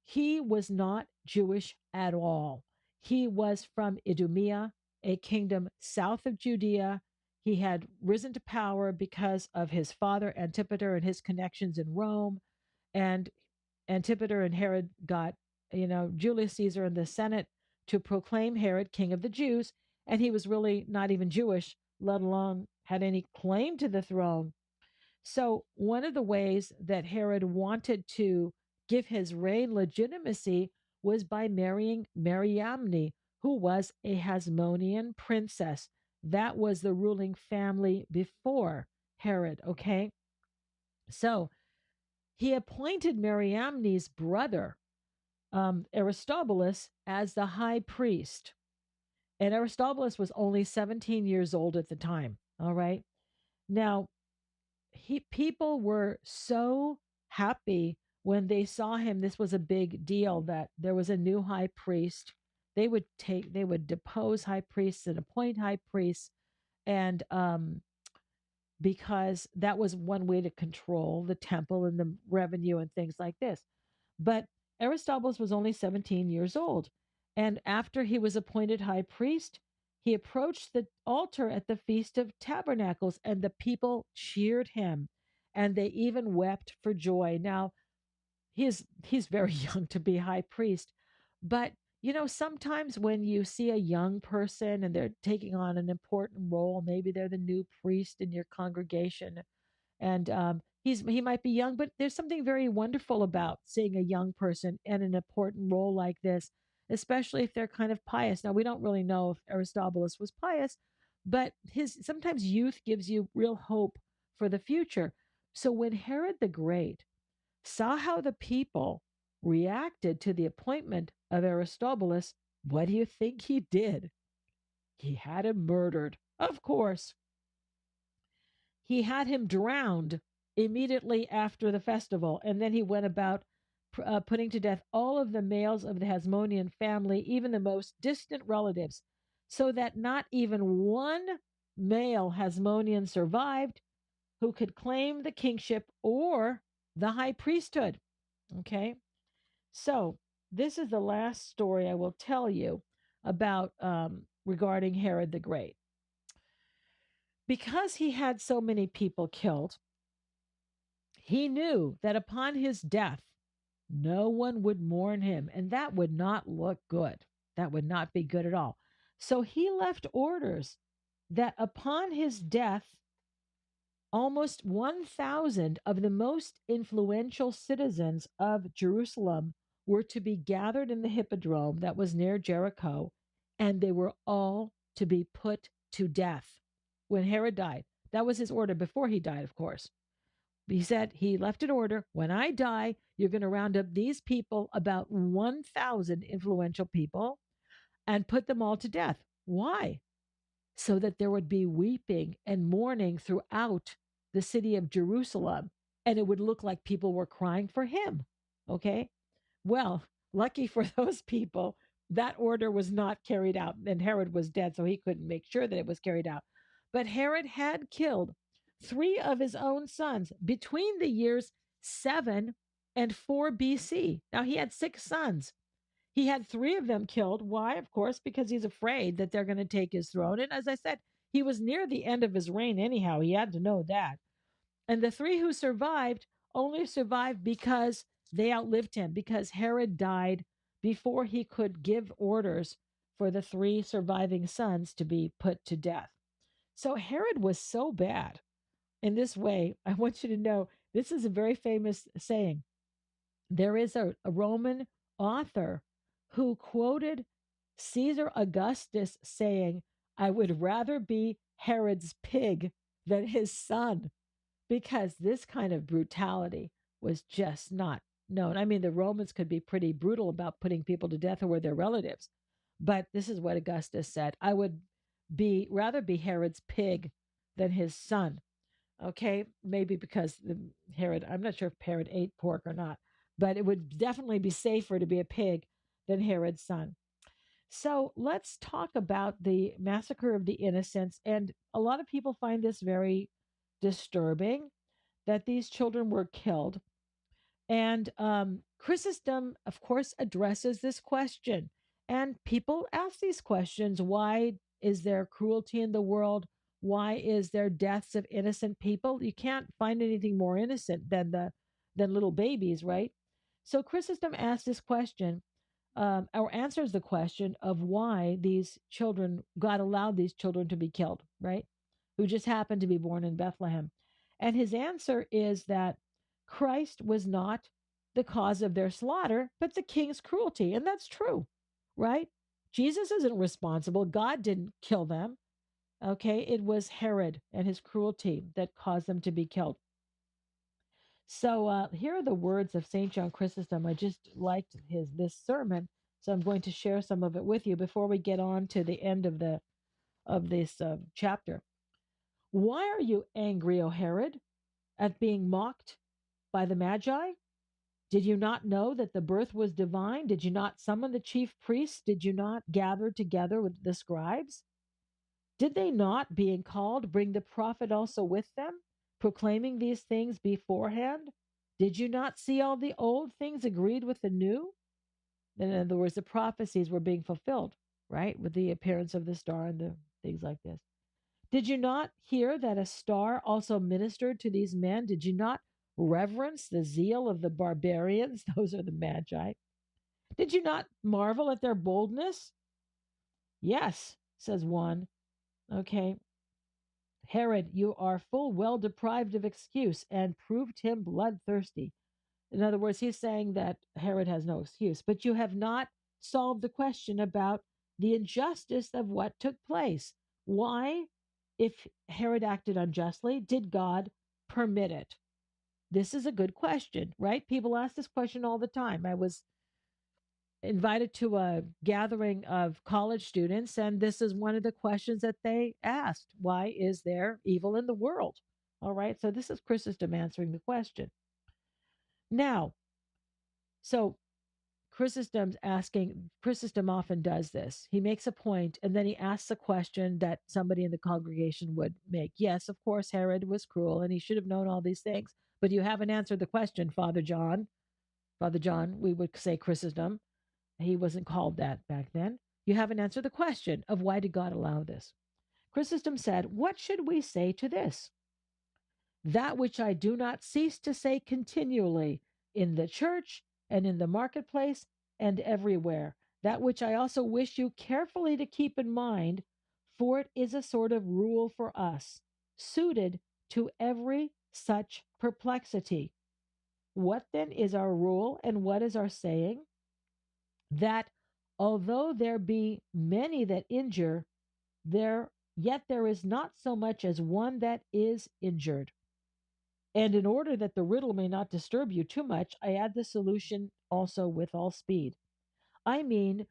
he was not Jewish at all. He was from Idumea, a kingdom south of Judea. He had risen to power because of his father Antipater and his connections in Rome. And Antipater and Herod got, Julius Caesar and the Senate to proclaim Herod king of the Jews. And he was really not even Jewish let alone had any claim to the throne. So, one of the ways that Herod wanted to give his reign legitimacy was by marrying Mariamne, who was a Hasmonean princess. That was the ruling family before Herod, okay? So, he appointed Mariamne's brother, Aristobulus, as the high priest. And Aristobulus was only 17 years old at the time, all right? Now, people were so happy when they saw him. This was a big deal that there was a new high priest. They would depose high priests and appoint high priests, and because that was one way to control the temple and the revenue and things like this. But Aristobulus was only 17 years old, and after he was appointed high priest, he approached the altar at the Feast of Tabernacles, and the people cheered him, and they even wept for joy. Now, he's very young to be high priest, but sometimes when you see a young person and they're taking on an important role, maybe they're the new priest in your congregation, and he might be young, but there's something very wonderful about seeing a young person in an important role like this, especially if they're kind of pious. Now, we don't really know if Aristobulus was pious, but his sometimes youth gives you real hope for the future. So when Herod the Great saw how the people reacted to the appointment of Aristobulus, what do you think he did? He had him murdered. Of course. He had him drowned immediately after the festival, and then he went about putting to death all of the males of the Hasmonean family, even the most distant relatives, so that not even one male Hasmonean survived who could claim the kingship or the high priesthood. Okay, so this is the last story I will tell you about regarding Herod the Great. Because he had so many people killed, he knew that upon his death, no one would mourn him, and that would not look good. That would not be good at all. So he left orders that upon his death, almost 1,000 of the most influential citizens of Jerusalem were to be gathered in the hippodrome that was near Jericho, and they were all to be put to death when Herod died. That was his order before he died, of course. He said he left an order, when I die, you're going to round up these people, about 1,000 influential people, and put them all to death. Why? So that there would be weeping and mourning throughout the city of Jerusalem, and it would look like people were crying for him. Okay? Well, lucky for those people, that order was not carried out, and Herod was dead, so he couldn't make sure that it was carried out. But Herod had killed 3 of his own sons between the years 7 and 4 BC. Now, he had 6 sons. He had 3 of them killed. Why? Of course, because he's afraid that they're going to take his throne. And as I said, he was near the end of his reign anyhow. He had to know that. And the 3 who survived only survived because they outlived him, because Herod died before he could give orders for the 3 surviving sons to be put to death. So Herod was so bad in this way. I want you to know, this is a very famous saying. There is a Roman author who quoted Caesar Augustus saying, I would rather be Herod's pig than his son, because this kind of brutality was just not known. I mean, the Romans could be pretty brutal about putting people to death who were their relatives, but this is what Augustus said. I would rather be Herod's pig than his son. Okay, maybe because Herod, I'm not sure if Herod ate pork or not, but it would definitely be safer to be a pig than Herod's son. So let's talk about the massacre of the innocents. And a lot of people find this very disturbing that these children were killed. And Chrysostom, of course, addresses this question. And people ask these questions. Why is there cruelty in the world? Why is there deaths of innocent people? You can't find anything more innocent than little babies, right? So Chrysostom asks this question, or answers the question of why these children, God allowed these children to be killed, right? who just happened to be born in Bethlehem. And his answer is that Christ was not the cause of their slaughter, but the king's cruelty. And that's true, right? Jesus isn't responsible. God didn't kill them. Okay, it was Herod and his cruelty that caused them to be killed. So here are the words of St. John Chrysostom. I just liked this sermon, so I'm going to share some of it with you before we get on to the end of this chapter. Why are you angry, O Herod, at being mocked by the Magi? Did you not know that the birth was divine? Did you not summon the chief priests? Did you not gather together with the scribes? Did they not, being called, bring the prophet also with them, proclaiming these things beforehand? Did you not see all the old things agreed with the new? In other words, the prophecies were being fulfilled, right? With the appearance of the star and the things like this. Did you not hear that a star also ministered to these men? Did you not reverence the zeal of the barbarians? Those are the Magi. Did you not marvel at their boldness? Yes, says one. Okay. Herod, you are full well deprived of excuse, and proved him bloodthirsty. In other words, he's saying that Herod has no excuse, but you have not solved the question about the injustice of what took place. Why, if Herod acted unjustly, did God permit it? This is a good question, right? People ask this question all the time. I was invited to a gathering of college students, and this is one of the questions that they asked. Why is there evil in the world? All right, so this is Chrysostom answering the question. Now, so Chrysostom often does this. He makes a point and then he asks a question that somebody in the congregation would make. Yes, of course, Herod was cruel and he should have known all these things, but you haven't answered the question, Father John. Father John, we would say Chrysostom. He wasn't called that back then. You haven't answered the question of why did God allow this? Chrysostom said, what should we say to this? That which I do not cease to say continually in the church and in the marketplace and everywhere, that which I also wish you carefully to keep in mind, for it is a sort of rule for us, suited to every such perplexity. What then is our rule and what is our saying? That although there be many that injure, yet there is not so much as one that is injured. And in order that the riddle may not disturb you too much, I add the solution also with all speed. I mean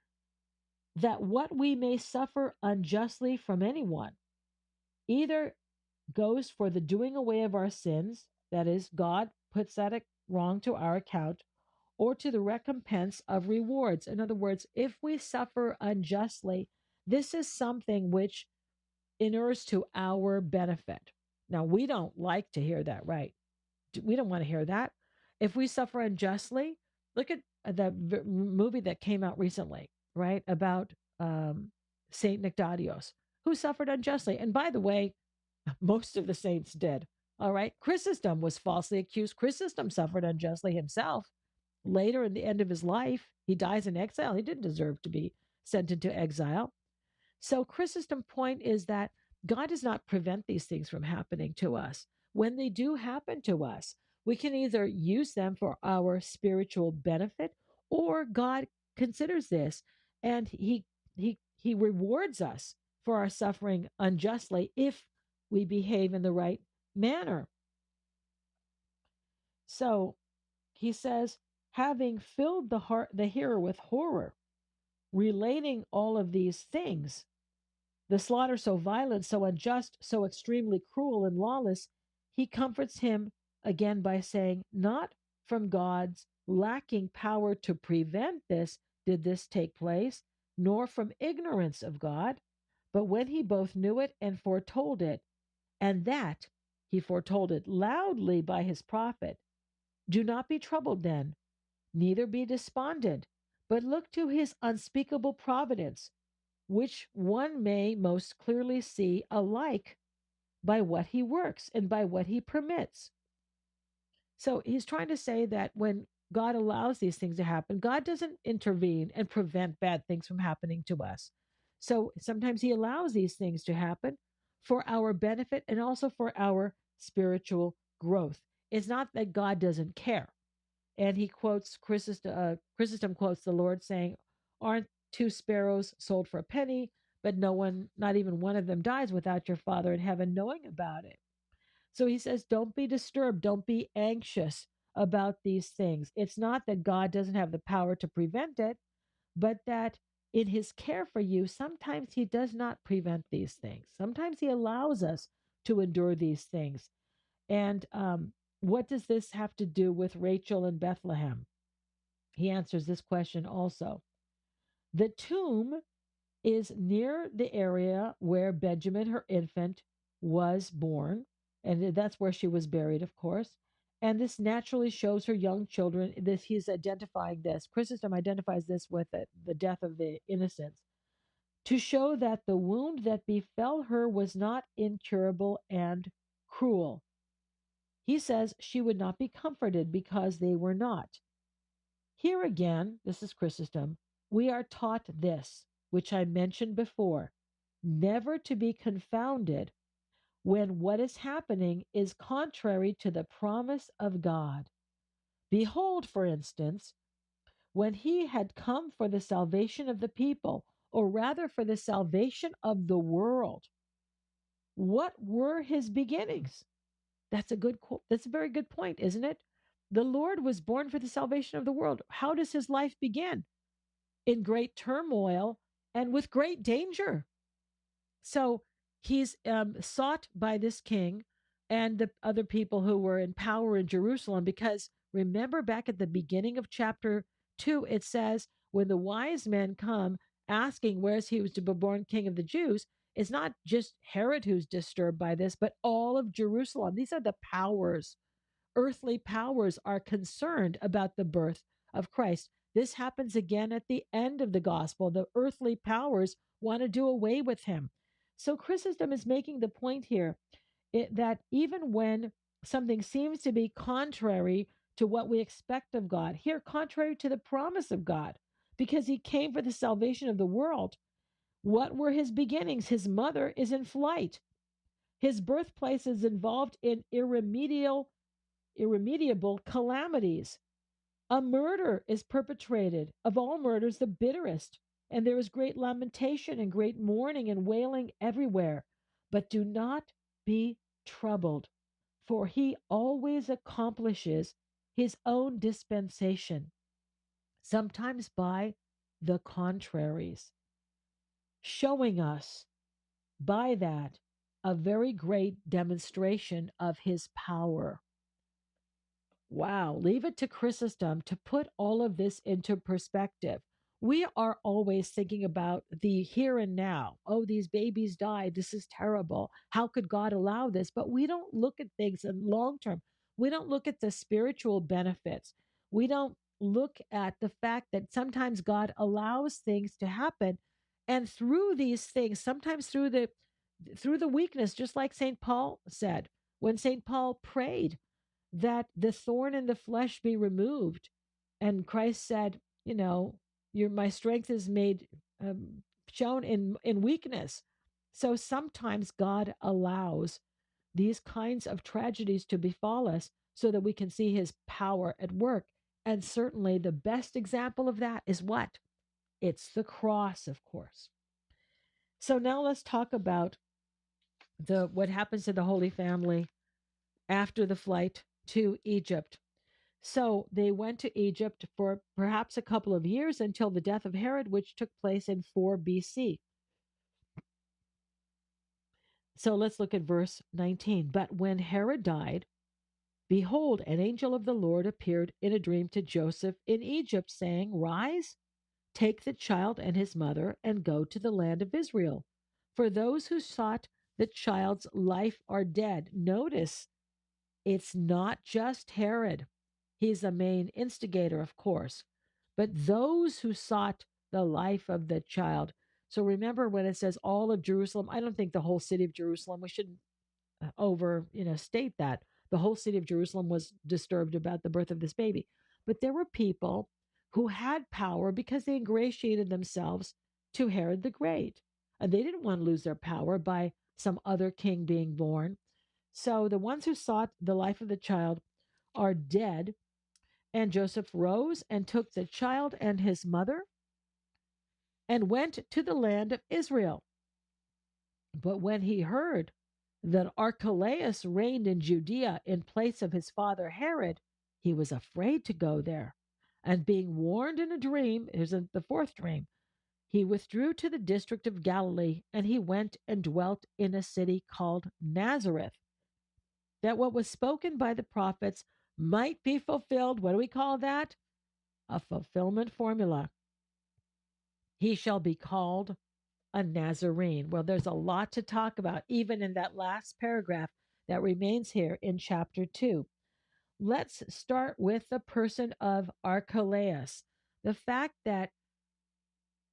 that what we may suffer unjustly from anyone either goes for the doing away of our sins, that is, God puts that wrong to our account, or to the recompense of rewards. In other words, if we suffer unjustly, this is something which inures to our benefit. Now, we don't like to hear that, right? We don't want to hear that. If we suffer unjustly, look at the movie that came out recently, right, about Saint Nectarios, who suffered unjustly. And by the way, most of the saints did. All right. Chrysostom was falsely accused. Chrysostom suffered unjustly himself. Later, in the end of his life, he dies in exile. He didn't deserve to be sent into exile. So Chrysostom's point is that God does not prevent these things from happening to us. When they do happen to us, we can either use them for our spiritual benefit, or God considers this and he rewards us for our suffering unjustly if we behave in the right manner. So he says, having filled the hearer with horror, relating all of these things, the slaughter so violent, so unjust, so extremely cruel and lawless, he comforts him again by saying, not from God's lacking power to prevent this did this take place, nor from ignorance of God, but when he both knew it and foretold it, and that he foretold it loudly by his prophet. Do not be troubled then, neither be despondent, but look to his unspeakable providence, which one may most clearly see alike by what he works and by what he permits. So he's trying to say that when God allows these things to happen, God doesn't intervene and prevent bad things from happening to us. So sometimes he allows these things to happen for our benefit and also for our spiritual growth. It's not that God doesn't care. And he quotes Chrysostom quotes the Lord saying, "Aren't two sparrows sold for a penny? But no one, not even one of them, dies without your Father in heaven knowing about it." So he says, don't be disturbed, don't be anxious about these things. It's not that God doesn't have the power to prevent it, but that in his care for you, sometimes he does not prevent these things. Sometimes he allows us to endure these things. And what does this have to do with Rachel and Bethlehem? He answers this question also. The tomb is near the area where Benjamin, her infant, was born. And that's where she was buried, of course. And this naturally shows her young children. He's identifying this. Chrysostom identifies this with it, the death of the innocents, to show that the wound that befell her was not incurable and cruel. He says she would not be comforted because they were not. Here again, this is Chrysostom, we are taught this, which I mentioned before, never to be confounded when what is happening is contrary to the promise of God. Behold, for instance, when he had come for the salvation of the people, or rather for the salvation of the world, what were his beginnings? That's a very good point, isn't it? The Lord was born for the salvation of the world. How does his life begin? In great turmoil and with great danger. So he's sought by this king and the other people who were in power in Jerusalem, because remember back at the beginning of chapter 2, it says, when the wise men come asking where's he was to be born king of the Jews, it's not just Herod who's disturbed by this, but all of Jerusalem. These are the powers. Earthly powers are concerned about the birth of Christ. This happens again at the end of the gospel. The earthly powers want to do away with him. So Chrysostom is making the point here that even when something seems to be contrary to what we expect of God, here, contrary to the promise of God, because he came for the salvation of the world, what were his beginnings? His mother is in flight. His birthplace is involved in irremediable calamities. A murder is perpetrated, of all murders, the bitterest, and there is great lamentation and great mourning and wailing everywhere. But do not be troubled, for he always accomplishes his own dispensation, sometimes by the contraries, showing us by that a very great demonstration of his power. Wow, leave it to Chrysostom to put all of this into perspective. We are always thinking about the here and now. Oh, these babies died. This is terrible. How could God allow this? But we don't look at things in long term. We don't look at the spiritual benefits. We don't look at the fact that sometimes God allows things to happen. And through these things, sometimes through the weakness, just like St. Paul said, when St. Paul prayed that the thorn in the flesh be removed. And Christ said, my strength is made shown in weakness. So sometimes God allows these kinds of tragedies to befall us so that we can see his power at work. And certainly the best example of that is what? It's the cross, of course. So now let's talk about what happens to the Holy Family after the flight to Egypt. So they went to Egypt for perhaps a couple of years until the death of Herod, which took place in 4 BC. So let's look at verse 19. But when Herod died, behold, an angel of the Lord appeared in a dream to Joseph in Egypt, saying, Rise, take the child and his mother, and go to the land of Israel. For those who sought the child's life are dead. Notice, it's not just Herod. He's the main instigator, of course, but those who sought the life of the child. So remember when it says all of Jerusalem, I don't think the whole city of Jerusalem, we shouldn't state that. The whole city of Jerusalem was disturbed about the birth of this baby. But there were people who had power because they ingratiated themselves to Herod the Great. and they didn't want to lose their power by some other king being born. So the ones who sought the life of the child are dead. And Joseph rose and took the child and his mother and went to the land of Israel. But when he heard that Archelaus reigned in Judea in place of his father Herod, he was afraid to go there. And being warned in a dream, here's the fourth dream, he withdrew to the district of Galilee, and he went and dwelt in a city called Nazareth, that what was spoken by the prophets might be fulfilled. What do we call that? A fulfillment formula. He shall be called a Nazarene. Well, there's a lot to talk about, even in that last paragraph that remains here in chapter 2. Let's start with the person of Archelaus. The fact that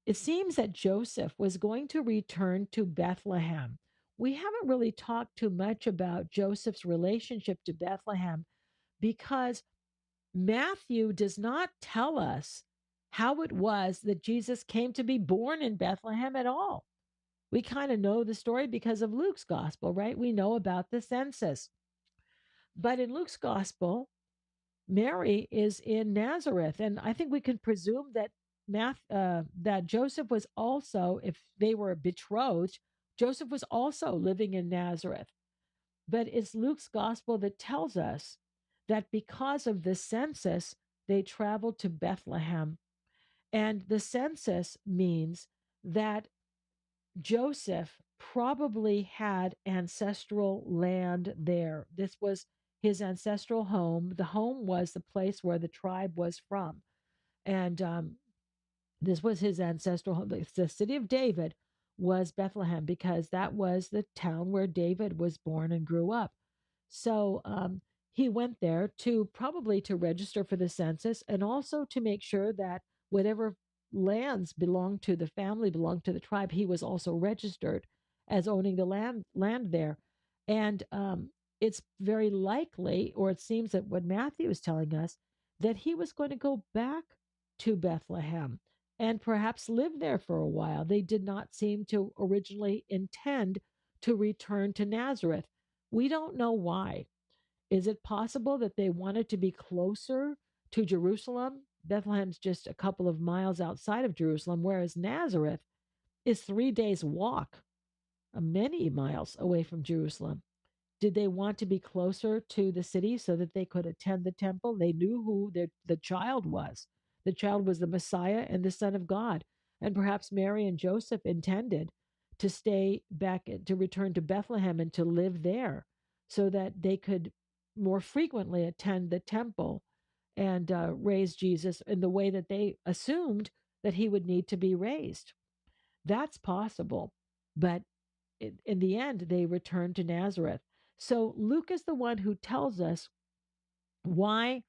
it seems that Joseph was going to return to Bethlehem. We haven't really talked too much about Joseph's relationship to Bethlehem because Matthew does not tell us how it was that Jesus came to be born in Bethlehem at all. We kind of know the story because of Luke's gospel, right? We know about the census. But in Luke's gospel, Mary is in Nazareth. And I think we can presume that that Joseph was also, if they were betrothed, Joseph was also living in Nazareth. But it's Luke's gospel that tells us that because of the census, they traveled to Bethlehem. And the census means that Joseph probably had ancestral land there. This was his ancestral home. The home was the place where the tribe was from. And this was his ancestral home. The city of David was Bethlehem because that was the town where David was born and grew up. So he went there to probably to register for the census and also to make sure that whatever lands belonged to the family, belonged to the tribe, he was also registered as owning the land there. And it's very likely, or it seems that what Matthew is telling us, that he was going to go back to Bethlehem and perhaps live there for a while. They did not seem to originally intend to return to Nazareth. We don't know why. Is it possible that they wanted to be closer to Jerusalem? Bethlehem's just a couple of miles outside of Jerusalem, whereas Nazareth is 3 days' walk, many miles away from Jerusalem. Did they want to be closer to the city so that they could attend the temple? They knew who the child was. The child was the Messiah and the Son of God. And perhaps Mary and Joseph intended to stay back, to return to Bethlehem and to live there so that they could more frequently attend the temple and raise Jesus in the way that they assumed that he would need to be raised. That's possible. But in the end, they returned to Nazareth. So Luke is the one who tells us why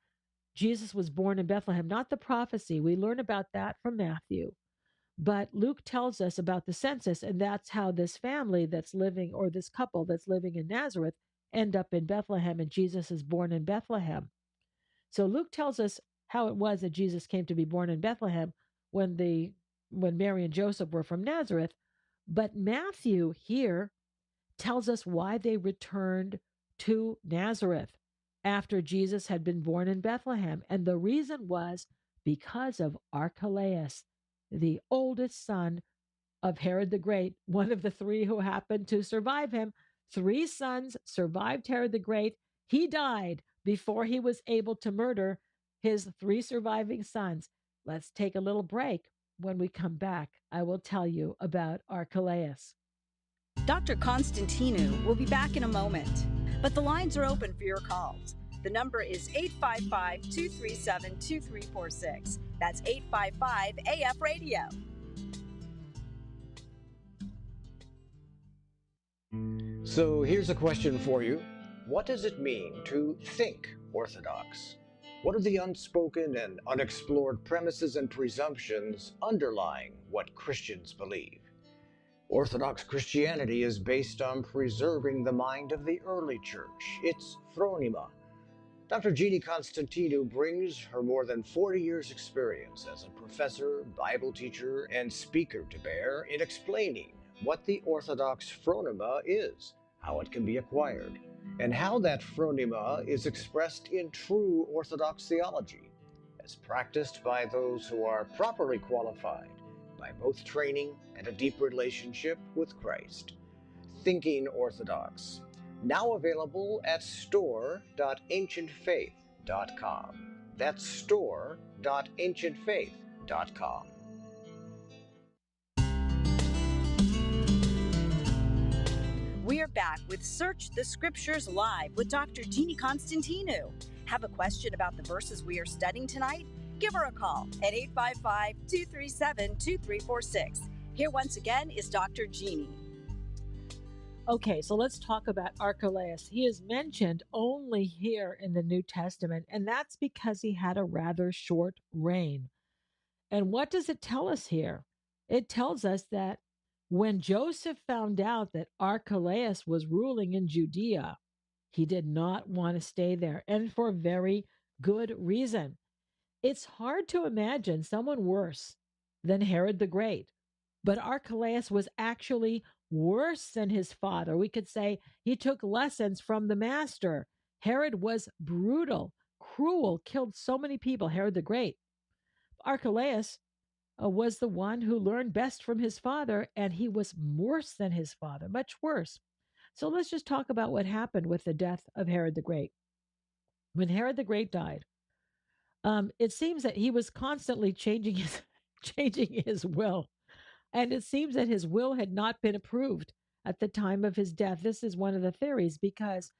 Jesus was born in Bethlehem, not the prophecy. We learn about that from Matthew. But Luke tells us about the census, and that's how this family that's living, or this couple that's living in Nazareth, end up in Bethlehem, and Jesus is born in Bethlehem. So Luke tells us how it was that Jesus came to be born in Bethlehem when Mary and Joseph were from Nazareth. But Matthew here tells us why they returned to Nazareth after Jesus had been born in Bethlehem. And the reason was because of Archelaus, the oldest son of Herod the Great, one of the 3 who happened to survive him. 3 sons survived Herod the Great. He died before he was able to murder his 3 surviving sons. Let's take a little break. When we come back, I will tell you about Archelaus. Dr. Constantinou will be back in a moment, but the lines are open for your calls. The number is 855-237-2346. That's 855-AF-RADIO. So here's a question for you. What does it mean to think Orthodox? What are the unspoken and unexplored premises and presumptions underlying what Christians believe? Orthodox Christianity is based on preserving the mind of the early church, its phronima. Dr. Jeannie Constantinou brings her more than 40 years' experience as a professor, Bible teacher, and speaker to bear in explaining what the Orthodox phronema is, how it can be acquired, and how that phronema is expressed in true Orthodox theology, as practiced by those who are properly qualified by both training and a deep relationship with Christ. Thinking Orthodox, now available at store.ancientfaith.com. That's store.ancientfaith.com. We are back with Search the Scriptures Live with Dr. Jeannie Constantinou. Have a question about the verses we are studying tonight? Give her a call at 855-237-2346. Here once again is Dr. Jeannie. Okay, so let's talk about Archelaus. He is mentioned only here in the New Testament, and that's because he had a rather short reign. And what does it tell us here? It tells us that when Joseph found out that Archelaus was ruling in Judea, he did not want to stay there, and for very good reason. It's hard to imagine someone worse than Herod the Great, but Archelaus was actually worse than his father. We could say he took lessons from the master. Herod was brutal, cruel, killed so many people, Herod the Great. Archelaus was the one who learned best from his father, and he was worse than his father, much worse. So let's just talk about what happened with the death of Herod the Great. When Herod the Great died, it seems that he was constantly changing his will, and it seems that his will had not been approved at the time of his death. This is one of the theories because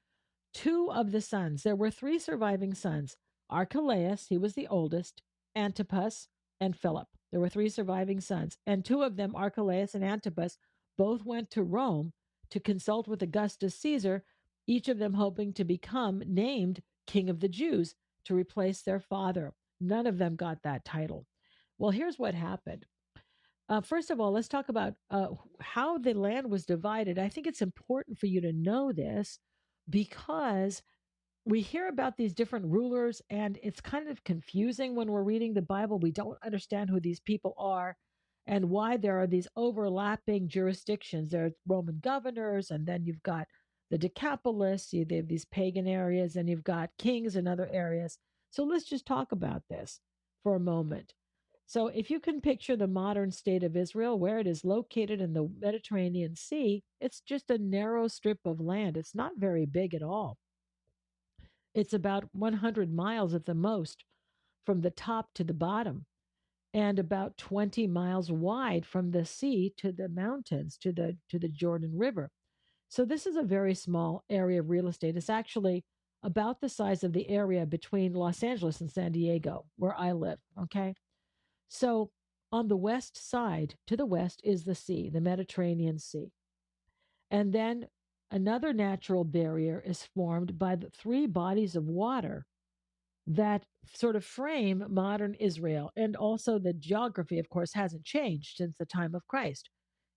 two of the sons, there were three surviving sons: Archelaus, he was the oldest, Antipas, and Philip. There were three surviving sons, and two of them, Archelaus and Antipas, both went to Rome to consult with Augustus Caesar, each of them hoping to become named King of the Jews to replace their father. None of them got that title. Well, here's what happened. First of all, let's talk about how the land was divided. I think it's important for you to know this because we hear about these different rulers, and it's kind of confusing when we're reading the Bible. We don't understand who these people are and why there are these overlapping jurisdictions. There are Roman governors, and then you've got the Decapolis, they have these pagan areas, and you've got kings in other areas. So let's just talk about this for a moment. So if you can picture the modern state of Israel, where it is located in the Mediterranean Sea, it's just a narrow strip of land. It's not very big at all. It's about 100 miles at the most from the top to the bottom, and about 20 miles wide from the sea to the mountains, to the Jordan River. So this is a very small area of real estate. It's actually about the size of the area between Los Angeles and San Diego, where I live, okay? So on the west side, to the west, is the sea, the Mediterranean Sea. And then another natural barrier is formed by the three bodies of water that sort of frame modern Israel. And also the geography, of course, hasn't changed since the time of Christ.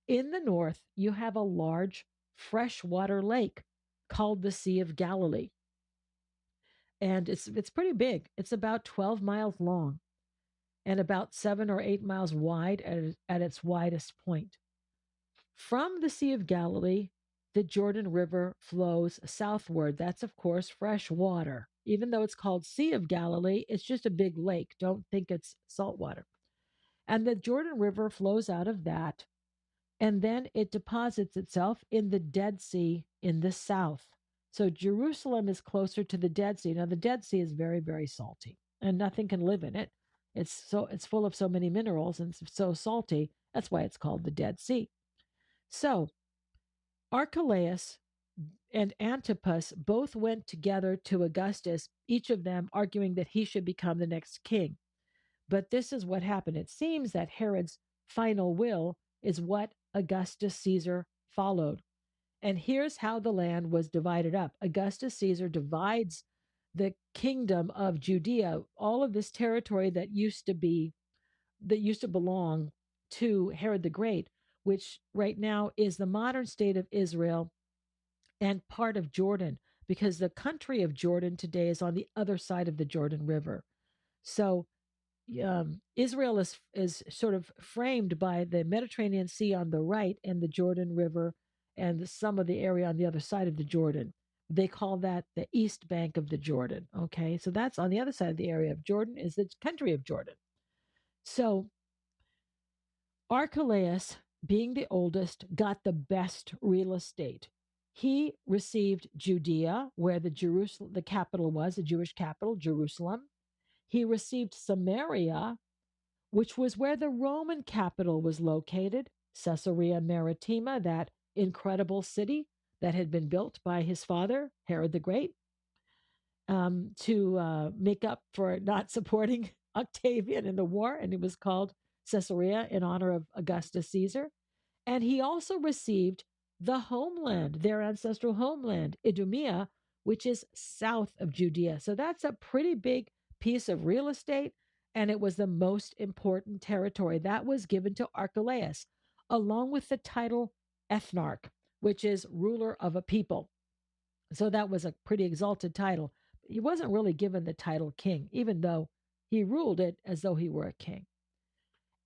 In the north, you have a large freshwater lake called the Sea of Galilee. And it's pretty big. It's about 12 miles long and about 7 or 8 miles wide at its widest point. From the Sea of Galilee, the Jordan River flows southward. That's, of course, fresh water. Even though it's called Sea of Galilee, it's just a big lake. Don't think it's salt water. And the Jordan River flows out of that, and then it deposits itself in the Dead Sea in the south. So Jerusalem is closer to the Dead Sea. Now, the Dead Sea is very, very salty, and nothing can live in it. It's full of so many minerals and it's so salty. That's why it's called the Dead Sea. So Archelaus and Antipas both went together to Augustus, each of them arguing that he should become the next king. But this is what happened. It seems that Herod's final will is what Augustus Caesar followed. And here's how the land was divided up. Augustus Caesar divides the kingdom of Judea, all of this territory that used to belong to Herod the Great, which right now is the modern state of Israel and part of Jordan, because the country of Jordan today is on the other side of the Jordan River. So Israel is sort of framed by the Mediterranean Sea on the right and the Jordan River and some of the area on the other side of the Jordan. They call that the east bank of the Jordan. Okay, so that's on the other side of the area of Jordan is the country of Jordan. So Archelaus, being the oldest, got the best real estate. He received Judea, where the capital was, the Jewish capital, Jerusalem. He received Samaria, which was where the Roman capital was located, Caesarea Maritima, that incredible city that had been built by his father, Herod the Great, to make up for not supporting Octavian in the war, and it was called Caesarea in honor of Augustus Caesar. And he also received the homeland, their ancestral homeland, Idumea, which is south of Judea. So that's a pretty big piece of real estate, and it was the most important territory that was given to Archelaus, along with the title ethnarch, which is ruler of a people. So that was a pretty exalted title. He wasn't really given the title king, even though he ruled it as though he were a king.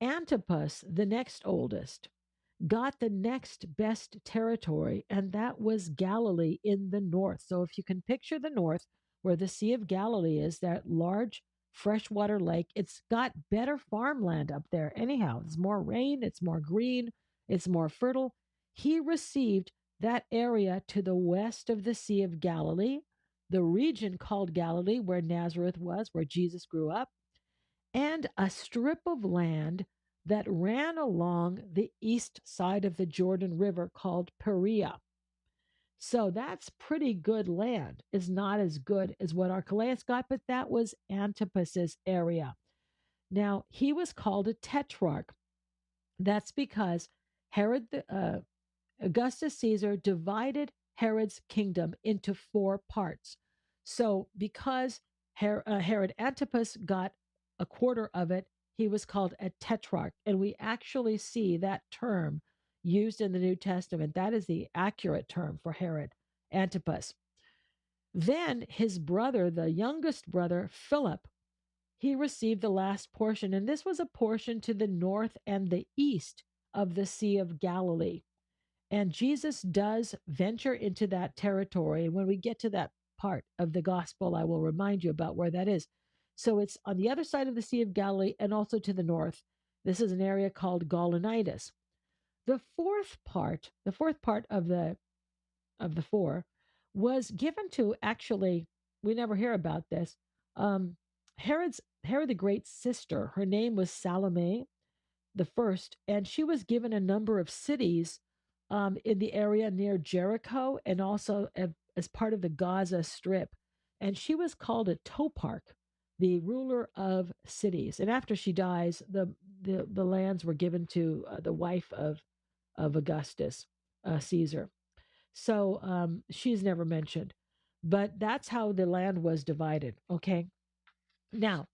Antipas, the next oldest, got the next best territory, and that was Galilee in the north. So if you can picture the north, where the Sea of Galilee is, that large freshwater lake, it's got better farmland up there anyhow. It's more rain, it's more green, it's more fertile. He received that area to the west of the Sea of Galilee, the region called Galilee, where Nazareth was, where Jesus grew up, and a strip of land that ran along the east side of the Jordan River called Perea. So that's pretty good land. It's not as good as what Archelaus got, but that was Antipas's area. Now, he was called a tetrarch. That's because Augustus Caesar divided Herod's kingdom into 4 parts. So because Herod Antipas got a quarter of it, he was called a tetrarch. And we actually see that term used in the New Testament. That is the accurate term for Herod Antipas. Then his brother, the youngest brother, Philip, he received the last portion. And this was a portion to the north and the east of the Sea of Galilee. And Jesus does venture into that territory. And when we get to that part of the gospel, I will remind you about where that is. So it's on the other side of the Sea of Galilee and also to the north. This is an area called Gaulonitis. The fourth part of the 4 was given to, actually, we never hear about this. Herod the Great's sister, her name was Salome the first, and she was given a number of cities in the area near Jericho and also as part of the Gaza Strip. And she was called a toparch, the ruler of cities. And after she dies, the lands were given to the wife of Augustus Caesar. So she's never mentioned. But that's how the land was divided, okay? Now,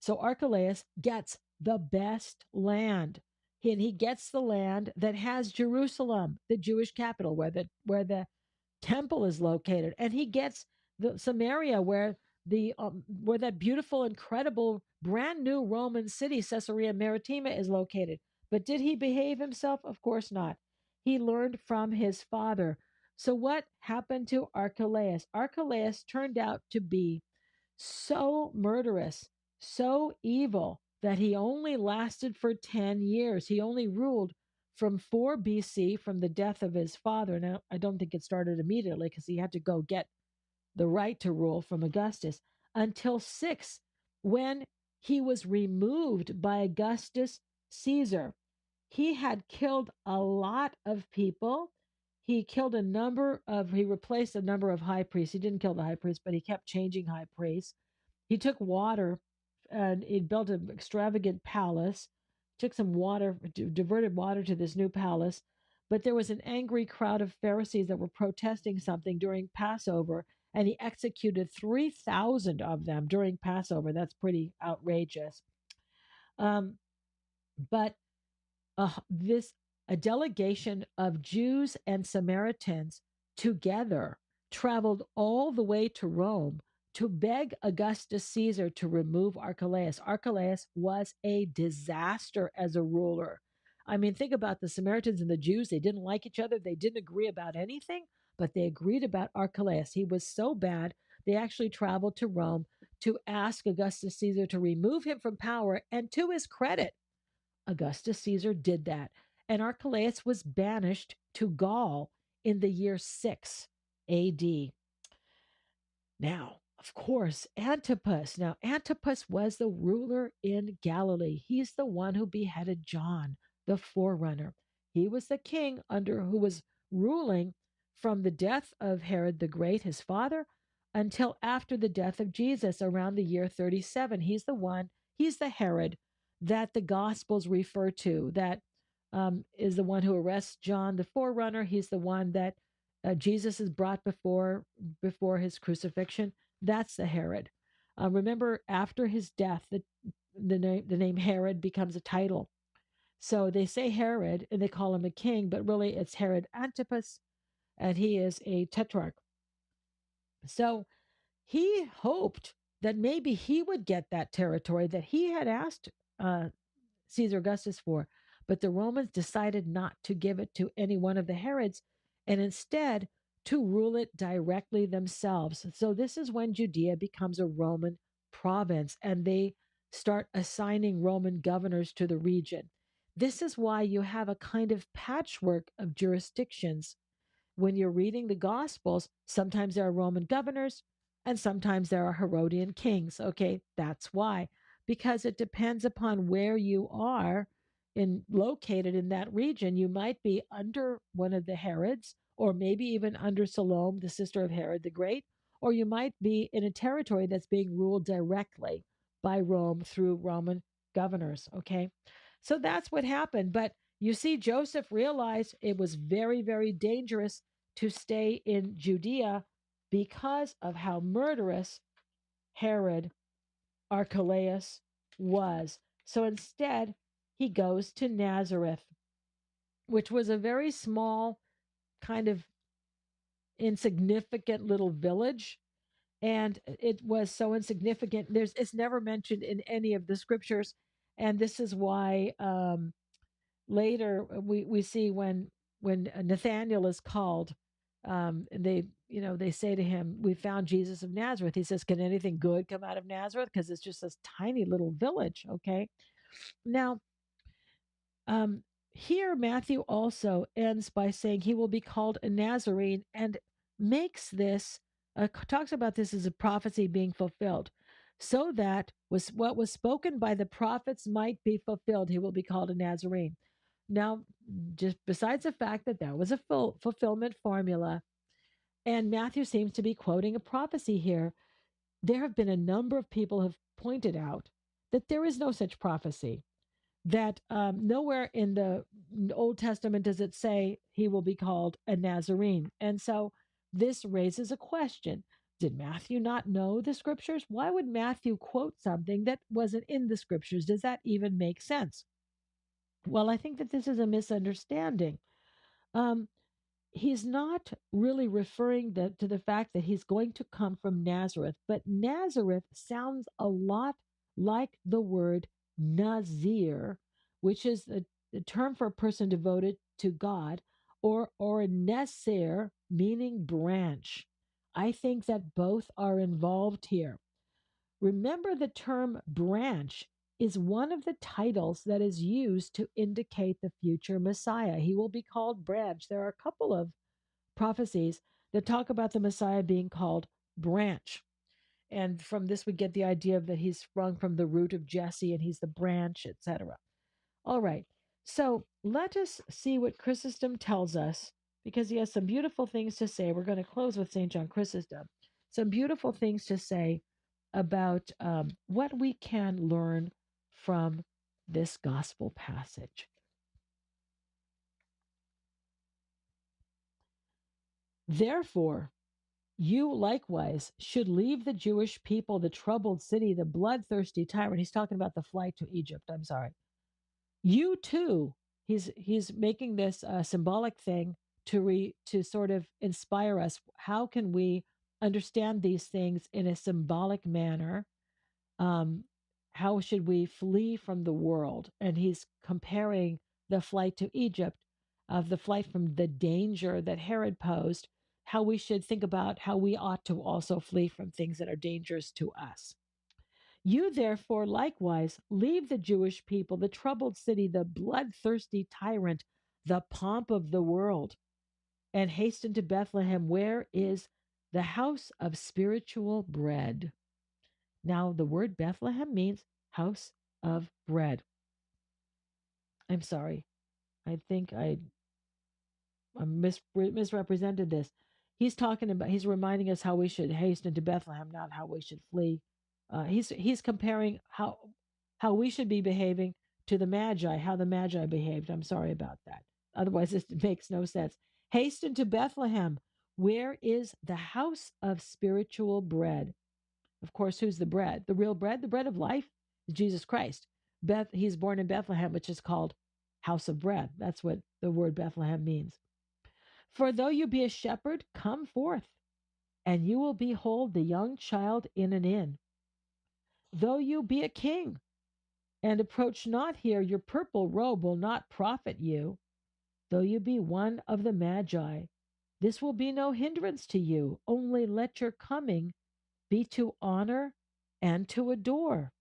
so Archelaus gets the best land. And he gets the land that has Jerusalem, the Jewish capital, where the temple is located. And he gets the Samaria, where that beautiful, incredible, brand new Roman city, Caesarea Maritima, is located. But did he behave himself? Of course not. He learned from his father. So what happened to Archelaus? Archelaus turned out to be so murderous, so evil, that he only lasted for 10 years. He only ruled from 4 BC, from the death of his father. Now, I don't think it started immediately because he had to go get the right to rule from Augustus, until 6, when he was removed by Augustus Caesar. He had killed a lot of people. He replaced a number of high priests. He didn't kill the high priest, but he kept changing high priests. He took water and he built an extravagant palace, took some water, diverted water to this new palace. But there was an angry crowd of Pharisees that were protesting something during Passover, and he executed 3,000 of them during Passover. That's pretty outrageous. But a delegation of Jews and Samaritans together traveled all the way to Rome to beg Augustus Caesar to remove Archelaus. Archelaus was a disaster as a ruler. I mean, think about the Samaritans and the Jews. They didn't like each other. They didn't agree about anything, but they agreed about Archelaus. He was so bad, they actually traveled to Rome to ask Augustus Caesar to remove him from power. And to his credit, Augustus Caesar did that. And Archelaus was banished to Gaul in the year 6 AD. Now, of course, Antipas. Now, Antipas was the ruler in Galilee. He's the one who beheaded John, the forerunner. He was the king who was ruling from the death of Herod the Great, his father, until after the death of Jesus around the year 37. He's the Herod that the Gospels refer to, that is the one who arrests John, the forerunner. He's the one that Jesus is brought before his crucifixion. That's the Herod. Remember, after his death, the name Herod becomes a title. So they say Herod, and they call him a king, but really it's Herod Antipas, and he is a tetrarch. So he hoped that maybe he would get that territory that he had asked Caesar Augustus for, but the Romans decided not to give it to any one of the Herods, and instead to rule it directly themselves. So this is when Judea becomes a Roman province, and they start assigning Roman governors to the region. This is why you have a kind of patchwork of jurisdictions. When you're reading the Gospels, sometimes there are Roman governors and sometimes there are Herodian kings. Okay, that's why. Because it depends upon where you are located in that region. You might be under one of the Herods, or maybe even under Salome, the sister of Herod the Great, or you might be in a territory that's being ruled directly by Rome through Roman governors. Okay, so that's what happened. But you see, Joseph realized it was very, very dangerous to stay in Judea because of how murderous Herod Archelaus was. So instead, he goes to Nazareth, which was a very small, kind of insignificant little village. And it was so insignificant. It's never mentioned in any of the scriptures. And this is why later we see when Nathanael is called, they say to him, "We found Jesus of Nazareth." He says, "Can anything good come out of Nazareth?" Because it's just this tiny little village. Okay, now here Matthew also ends by saying he will be called a Nazarene, and makes this talks about this as a prophecy being fulfilled, so that what was spoken by the prophets might be fulfilled. He will be called a Nazarene. Now, just besides the fact that that was a fulfillment formula, and Matthew seems to be quoting a prophecy here, there have been a number of people who have pointed out that there is no such prophecy, that nowhere in the Old Testament does it say he will be called a Nazarene. And so this raises a question. Did Matthew not know the scriptures? Why would Matthew quote something that wasn't in the scriptures? Does that even make sense? Well, I think that this is a misunderstanding. He's not really referring to the fact that he's going to come from Nazareth, but Nazareth sounds a lot like the word Nazir, which is a term for a person devoted to God, or a Neser, meaning branch. I think that both are involved here. Remember, the term branch is one of the titles that is used to indicate the future Messiah. He will be called branch. There are a couple of prophecies that talk about the Messiah being called branch. And from this, we get the idea that he's sprung from the root of Jesse and he's the branch, etc. All right. So let us see what Chrysostom tells us, because he has some beautiful things to say. We're going to close with St. John Chrysostom. Some beautiful things to say about what we can learn from this gospel passage. Therefore, you likewise should leave the Jewish people, the troubled city, the bloodthirsty tyrant. He's talking about the flight to Egypt. I'm sorry. You too. He's making this symbolic thing to sort of inspire us. How can we understand these things in a symbolic manner. How should we flee from the world? And he's comparing the flight to Egypt, of the flight from the danger that Herod posed, how we should think about how we ought to also flee from things that are dangerous to us. You therefore likewise leave the Jewish people, the troubled city, the bloodthirsty tyrant, the pomp of the world, and hasten to Bethlehem, where is the house of spiritual bread. Now, the word Bethlehem means house of bread. I'm sorry. I think I misrepresented this. He's reminding us how we should hasten to Bethlehem, not how we should flee. He's comparing how we should be behaving to the Magi, how the Magi behaved. I'm sorry about that. Otherwise, this makes no sense. Hasten to Bethlehem. Where is the house of spiritual bread? Of course, who's the bread? The real bread, the bread of life, is Jesus Christ. He's born in Bethlehem, which is called house of bread. That's what the word Bethlehem means. For though you be a shepherd, come forth, and you will behold the young child in an inn. Though you be a king, and approach not here, your purple robe will not profit you. Though you be one of the Magi, this will be no hindrance to you. Only let your coming be to honor and to adore,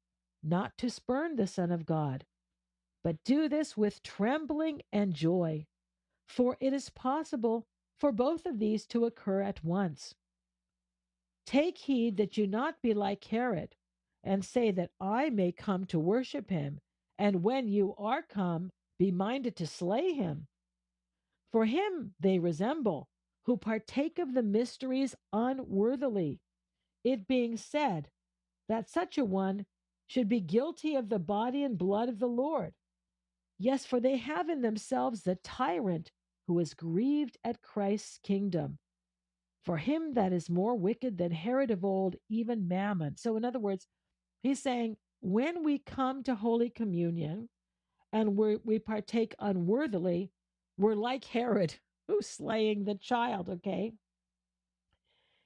not to spurn the Son of God, but do this with trembling and joy, for it is possible for both of these to occur at once. Take heed that you not be like Herod, and say that I may come to worship him, and when you are come, be minded to slay him. For him they resemble, who partake of the mysteries unworthily, it being said that such a one should be guilty of the body and blood of the Lord. Yes, for they have in themselves the tyrant who is grieved at Christ's kingdom. For him that is more wicked than Herod of old, even Mammon. So, in other words, he's saying when we come to Holy Communion and we partake unworthily, we're like Herod, who's slaying the child, okay?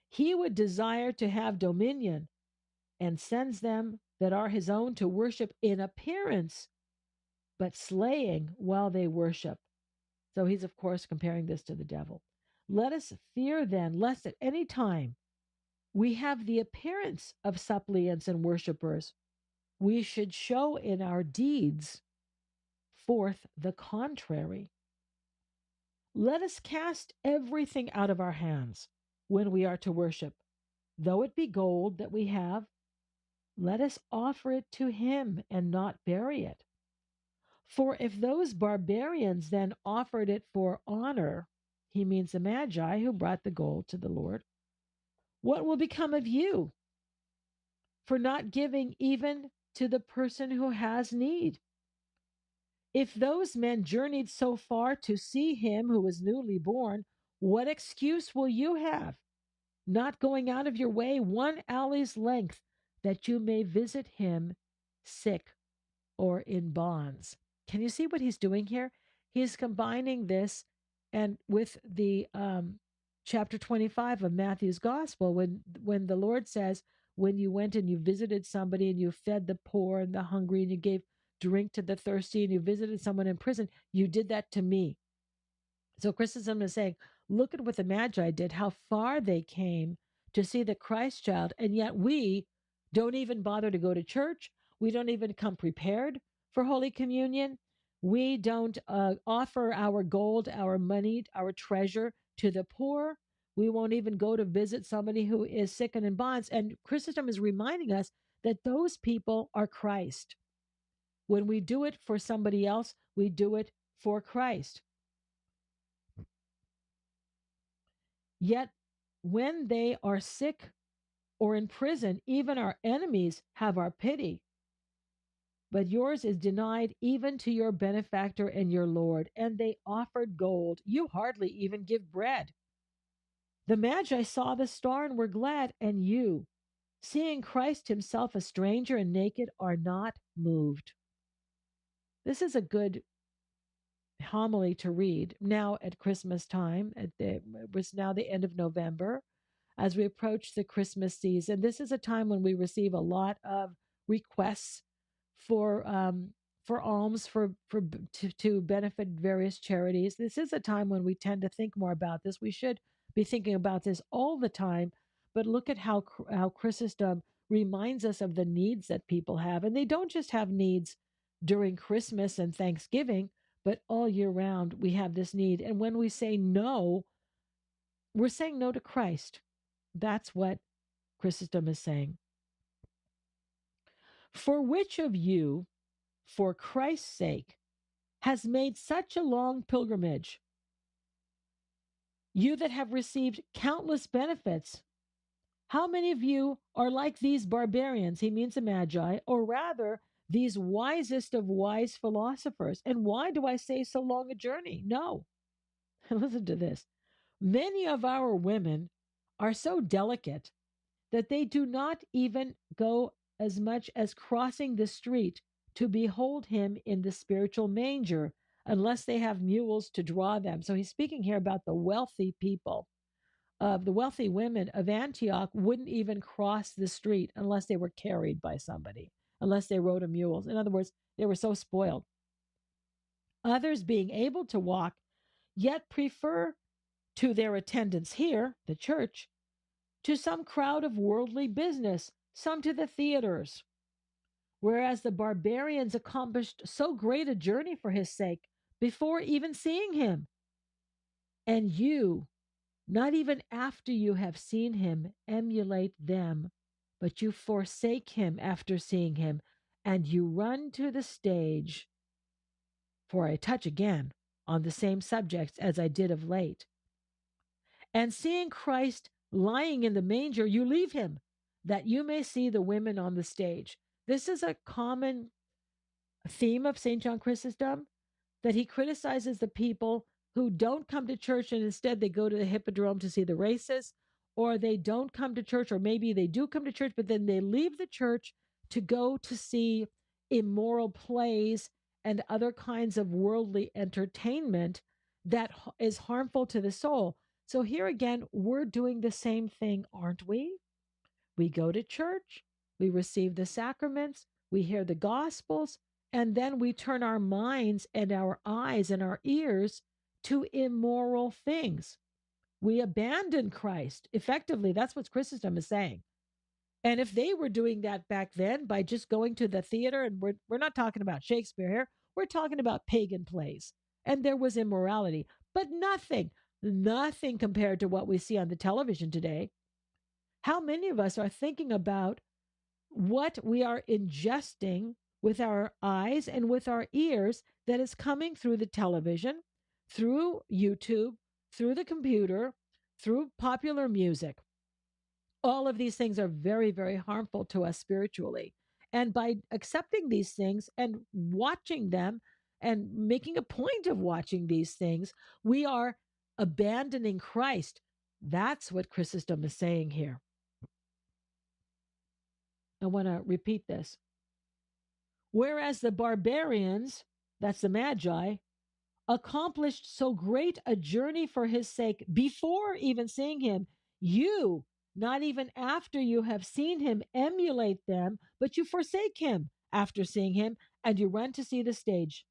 He would desire to have dominion and sends them that are his own to worship in appearance, but slaying while they worship. So he's, of course, comparing this to the devil. Let us fear then, lest at any time we have the appearance of suppliants and worshipers, we should show in our deeds forth the contrary. Let us cast everything out of our hands when we are to worship, though it be gold that we have, let us offer it to him and not bury it. For if those barbarians then offered it for honor, he means the Magi who brought the gold to the Lord, what will become of you for not giving even to the person who has need? If those men journeyed so far to see him who is newly born, what excuse will you have, not going out of your way one alley's length, that you may visit him sick or in bonds? Can you see what he's doing here? He's combining this and with the chapter 25 of Matthew's gospel, when the Lord says, when you went and you visited somebody and you fed the poor and the hungry and you gave drink to the thirsty and you visited someone in prison, you did that to me. So Chrysostom is saying, look at what the Magi did, how far they came to see the Christ child, and yet we don't even bother to go to church. We don't even come prepared for Holy Communion. We don't offer our gold, our money, our treasure to the poor. We won't even go to visit somebody who is sick and in bonds. And Chrysostom is reminding us that those people are Christ. When we do it for somebody else, we do it for Christ. Yet when they are sick or in prison, even our enemies have our pity. But yours is denied even to your benefactor and your Lord. And they offered gold. You hardly even give bread. The Magi saw the star and were glad, and you, seeing Christ himself a stranger and naked, are not moved. This is a good homily to read now at Christmas time. It was now the end of November. as we approach the Christmas season. This is a time when we receive a lot of requests for alms to benefit various charities. This is a time when we tend to think more about this. We should be thinking about this all the time, but look at how Chrysostom reminds us of the needs that people have, and they don't just have needs during Christmas and Thanksgiving, but all year round we have this need. And when we say no, we're saying no to Christ. That's what Chrysostom is saying. For which of you, for Christ's sake, has made such a long pilgrimage? You that have received countless benefits, how many of you are like these barbarians? He means the Magi, or rather, these wisest of wise philosophers. And why do I say so long a journey? No. Listen to this. Many of our women are so delicate that they do not even go as much as crossing the street to behold him in the spiritual manger, unless they have mules to draw them. So he's speaking here about the wealthy people. The wealthy women of Antioch wouldn't even cross the street unless they were carried by somebody, unless they rode a mule. In other words, they were so spoiled. Others, being able to walk, yet prefer to their attendance here, the church, to some crowd of worldly business, some to the theaters. Whereas the barbarians accomplished so great a journey for his sake before even seeing him. And you, not even after you have seen him, emulate them, but you forsake him after seeing him, and you run to the stage. For I touch again on the same subjects as I did of late. And seeing Christ lying in the manger, you leave him, that you may see the women on the stage. This is a common theme of St. John Chrysostom, that he criticizes the people who don't come to church and instead they go to the hippodrome to see the races, or they don't come to church, or maybe they do come to church, but then they leave the church to go to see immoral plays and other kinds of worldly entertainment that is harmful to the soul. So here again, we're doing the same thing, aren't we? We go to church, we receive the sacraments, we hear the gospels, and then we turn our minds and our eyes and our ears to immoral things. We abandon Christ. Effectively, that's what Chrysostom is saying. And if they were doing that back then by just going to the theater, and we're not talking about Shakespeare here, we're talking about pagan plays, and there was immorality, but nothing compared to what we see on the television today. How many of us are thinking about what we are ingesting with our eyes and with our ears that is coming through the television, through YouTube, through the computer, through popular music? All of these things are very, very harmful to us spiritually. And by accepting these things and watching them and making a point of watching these things, we are abandoning Christ. That's what Chrysostom is saying here. I want to repeat this. Whereas the barbarians, that's the Magi, accomplished so great a journey for his sake before even seeing him, you, not even after you have seen him, emulate them, but you forsake him after seeing him, and you run to see the stage.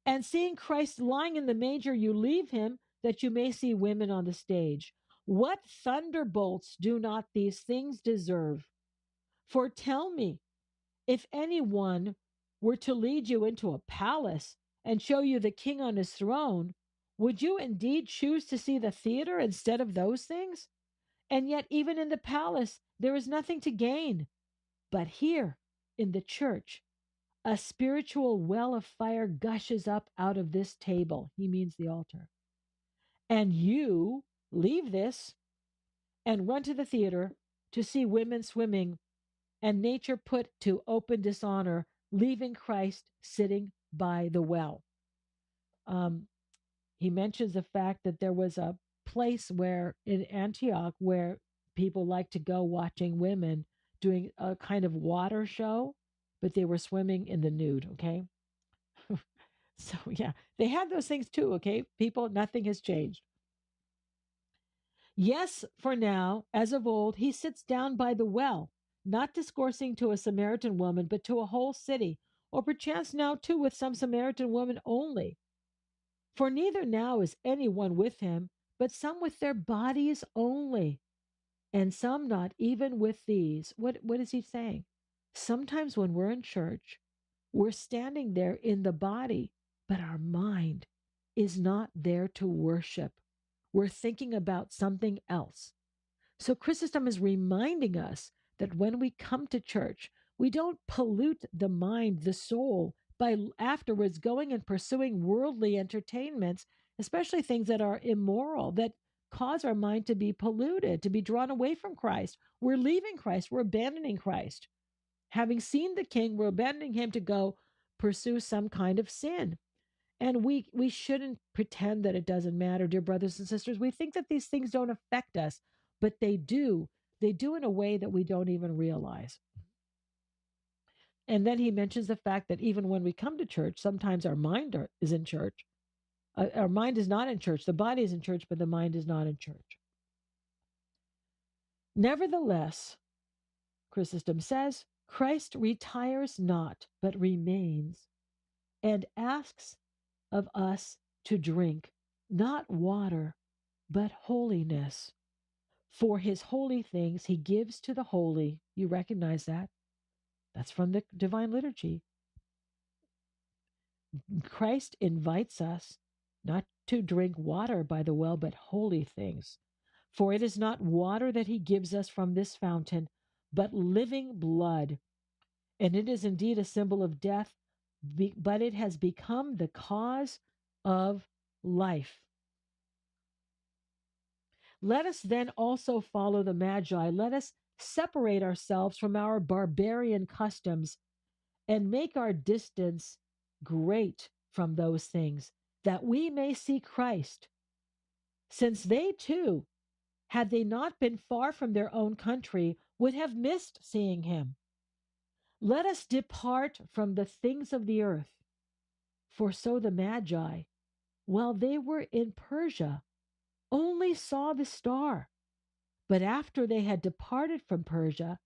And seeing Christ lying in the manger, you leave him, that you may see women on the stage. What thunderbolts do not these things deserve? For tell me, if anyone were to lead you into a palace and show you the king on his throne, would you indeed choose to see the theater instead of those things? And yet, even in the palace, there is nothing to gain. But here, in the church, a spiritual well of fire gushes up out of this table. He means the altar. And you leave this and run to the theater to see women swimming and nature put to open dishonor, leaving Christ sitting by the well. He mentions the fact that there was a place where in Antioch where people like to go watching women doing a kind of water show, but they were swimming in the nude, okay? So yeah, they had those things too, okay? People, nothing has changed. Yes, for now, as of old, he sits down by the well, not discoursing to a Samaritan woman, but to a whole city, or perchance now too with some Samaritan woman only. For neither now is any one with him, but some with their bodies only, and some not even with these. What is he saying? Sometimes when we're in church, we're standing there in the body, but our mind is not there to worship. We're thinking about something else. So Chrysostom is reminding us that when we come to church, we don't pollute the mind, the soul, by afterwards going and pursuing worldly entertainments, especially things that are immoral, that cause our mind to be polluted, to be drawn away from Christ. We're leaving Christ, we're abandoning Christ. Having seen the King, we're abandoning him to go pursue some kind of sin. And we shouldn't pretend that it doesn't matter, dear brothers and sisters. We think that these things don't affect us, but they do. They do in a way that we don't even realize. And then he mentions the fact that even when we come to church, sometimes our mind is in church. Our mind is not in church. The body is in church, but the mind is not in church. Nevertheless, Chrysostom says, Christ retires not, but remains, and asks of us to drink not water, but holiness. For his holy things he gives to the holy. You recognize that? That's from the Divine Liturgy. Christ invites us not to drink water by the well, but holy things. For it is not water that he gives us from this fountain, but living blood. And it is indeed a symbol of death, but it has become the cause of life. Let us then also follow the Magi. Let us separate ourselves from our barbarian customs and make our distance great from those things, that we may see Christ. Since they too, had they not been far from their own country, would have missed seeing him. Let us depart from the things of the earth. For so the Magi, while they were in Persia, only saw the star. But after they had departed from Persia,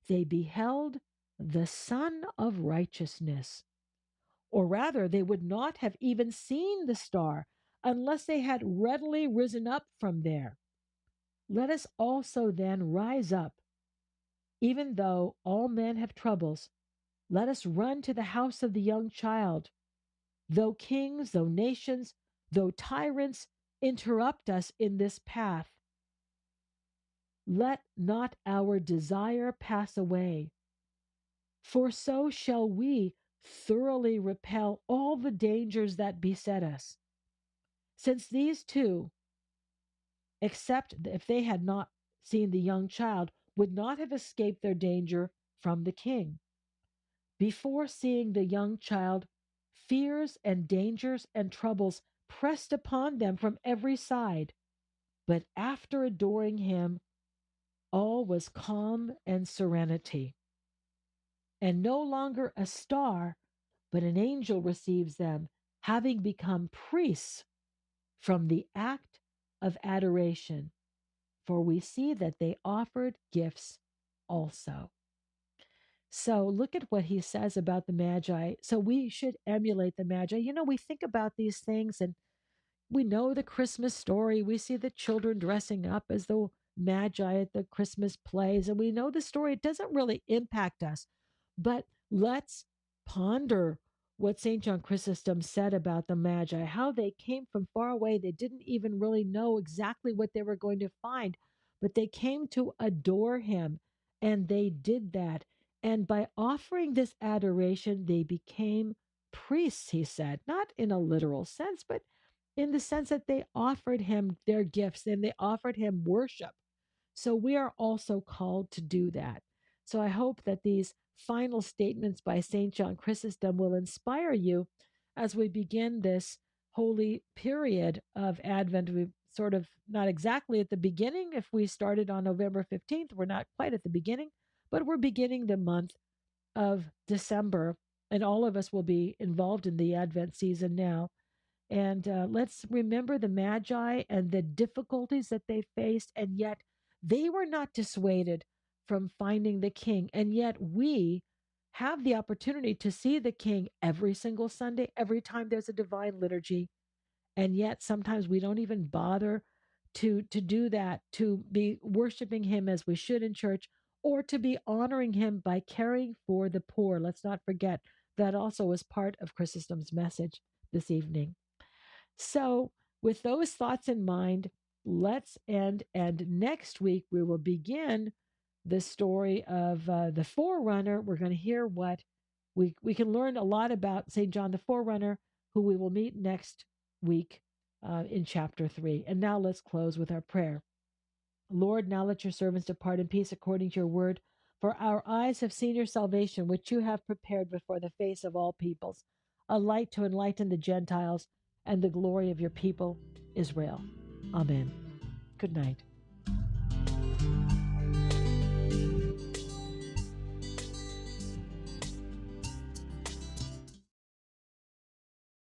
they beheld the Sun of Righteousness. Or rather, they would not have even seen the star unless they had readily risen up from there. Let us also then rise up. Even though all men have troubles, let us run to the house of the young child. Though kings, though nations, though tyrants interrupt us in this path, let not our desire pass away, for so shall we thoroughly repel all the dangers that beset us. Since these two, except if they had not seen the young child, would not have escaped their danger from the king. Before seeing the young child, fears and dangers and troubles pressed upon them from every side. But after adoring him, all was calm and serenity. And no longer a star, but an angel receives them, having become priests from the act of adoration. For we see that they offered gifts also. So look at what he says about the Magi. So we should emulate the Magi. You know, we think about these things and we know the Christmas story. We see the children dressing up as the Magi at the Christmas plays, and we know the story. It doesn't really impact us. But let's ponder what St. John Chrysostom said about the Magi, how they came from far away. They didn't even really know exactly what they were going to find, but they came to adore him, and they did that. And by offering this adoration, they became priests, he said, not in a literal sense, but in the sense that they offered him their gifts and they offered him worship. So we are also called to do that. So I hope that these final statements by St. John Chrysostom will inspire you as we begin this holy period of Advent. We've sort of not exactly at the beginning. If we started on November 15th, we're not quite at the beginning, but we're beginning the month of December, and all of us will be involved in the Advent season now. And let's remember the Magi and the difficulties that they faced, and yet they were not dissuaded from finding the King. And yet we have the opportunity to see the King every single Sunday, every time there's a divine liturgy. And yet sometimes we don't even bother to do that, to be worshiping him as we should in church, or to be honoring him by caring for the poor. Let's not forget that also was part of Chrysostom's message this evening. So with those thoughts in mind, let's end. And next week we will begin the story of the forerunner. We're going to hear what we can learn a lot about St. John the Forerunner, who we will meet next week in chapter 3. And now let's close with our prayer. Lord, now let your servants depart in peace according to your word. For our eyes have seen your salvation, which you have prepared before the face of all peoples, a light to enlighten the Gentiles and the glory of your people, Israel. Amen. Good night.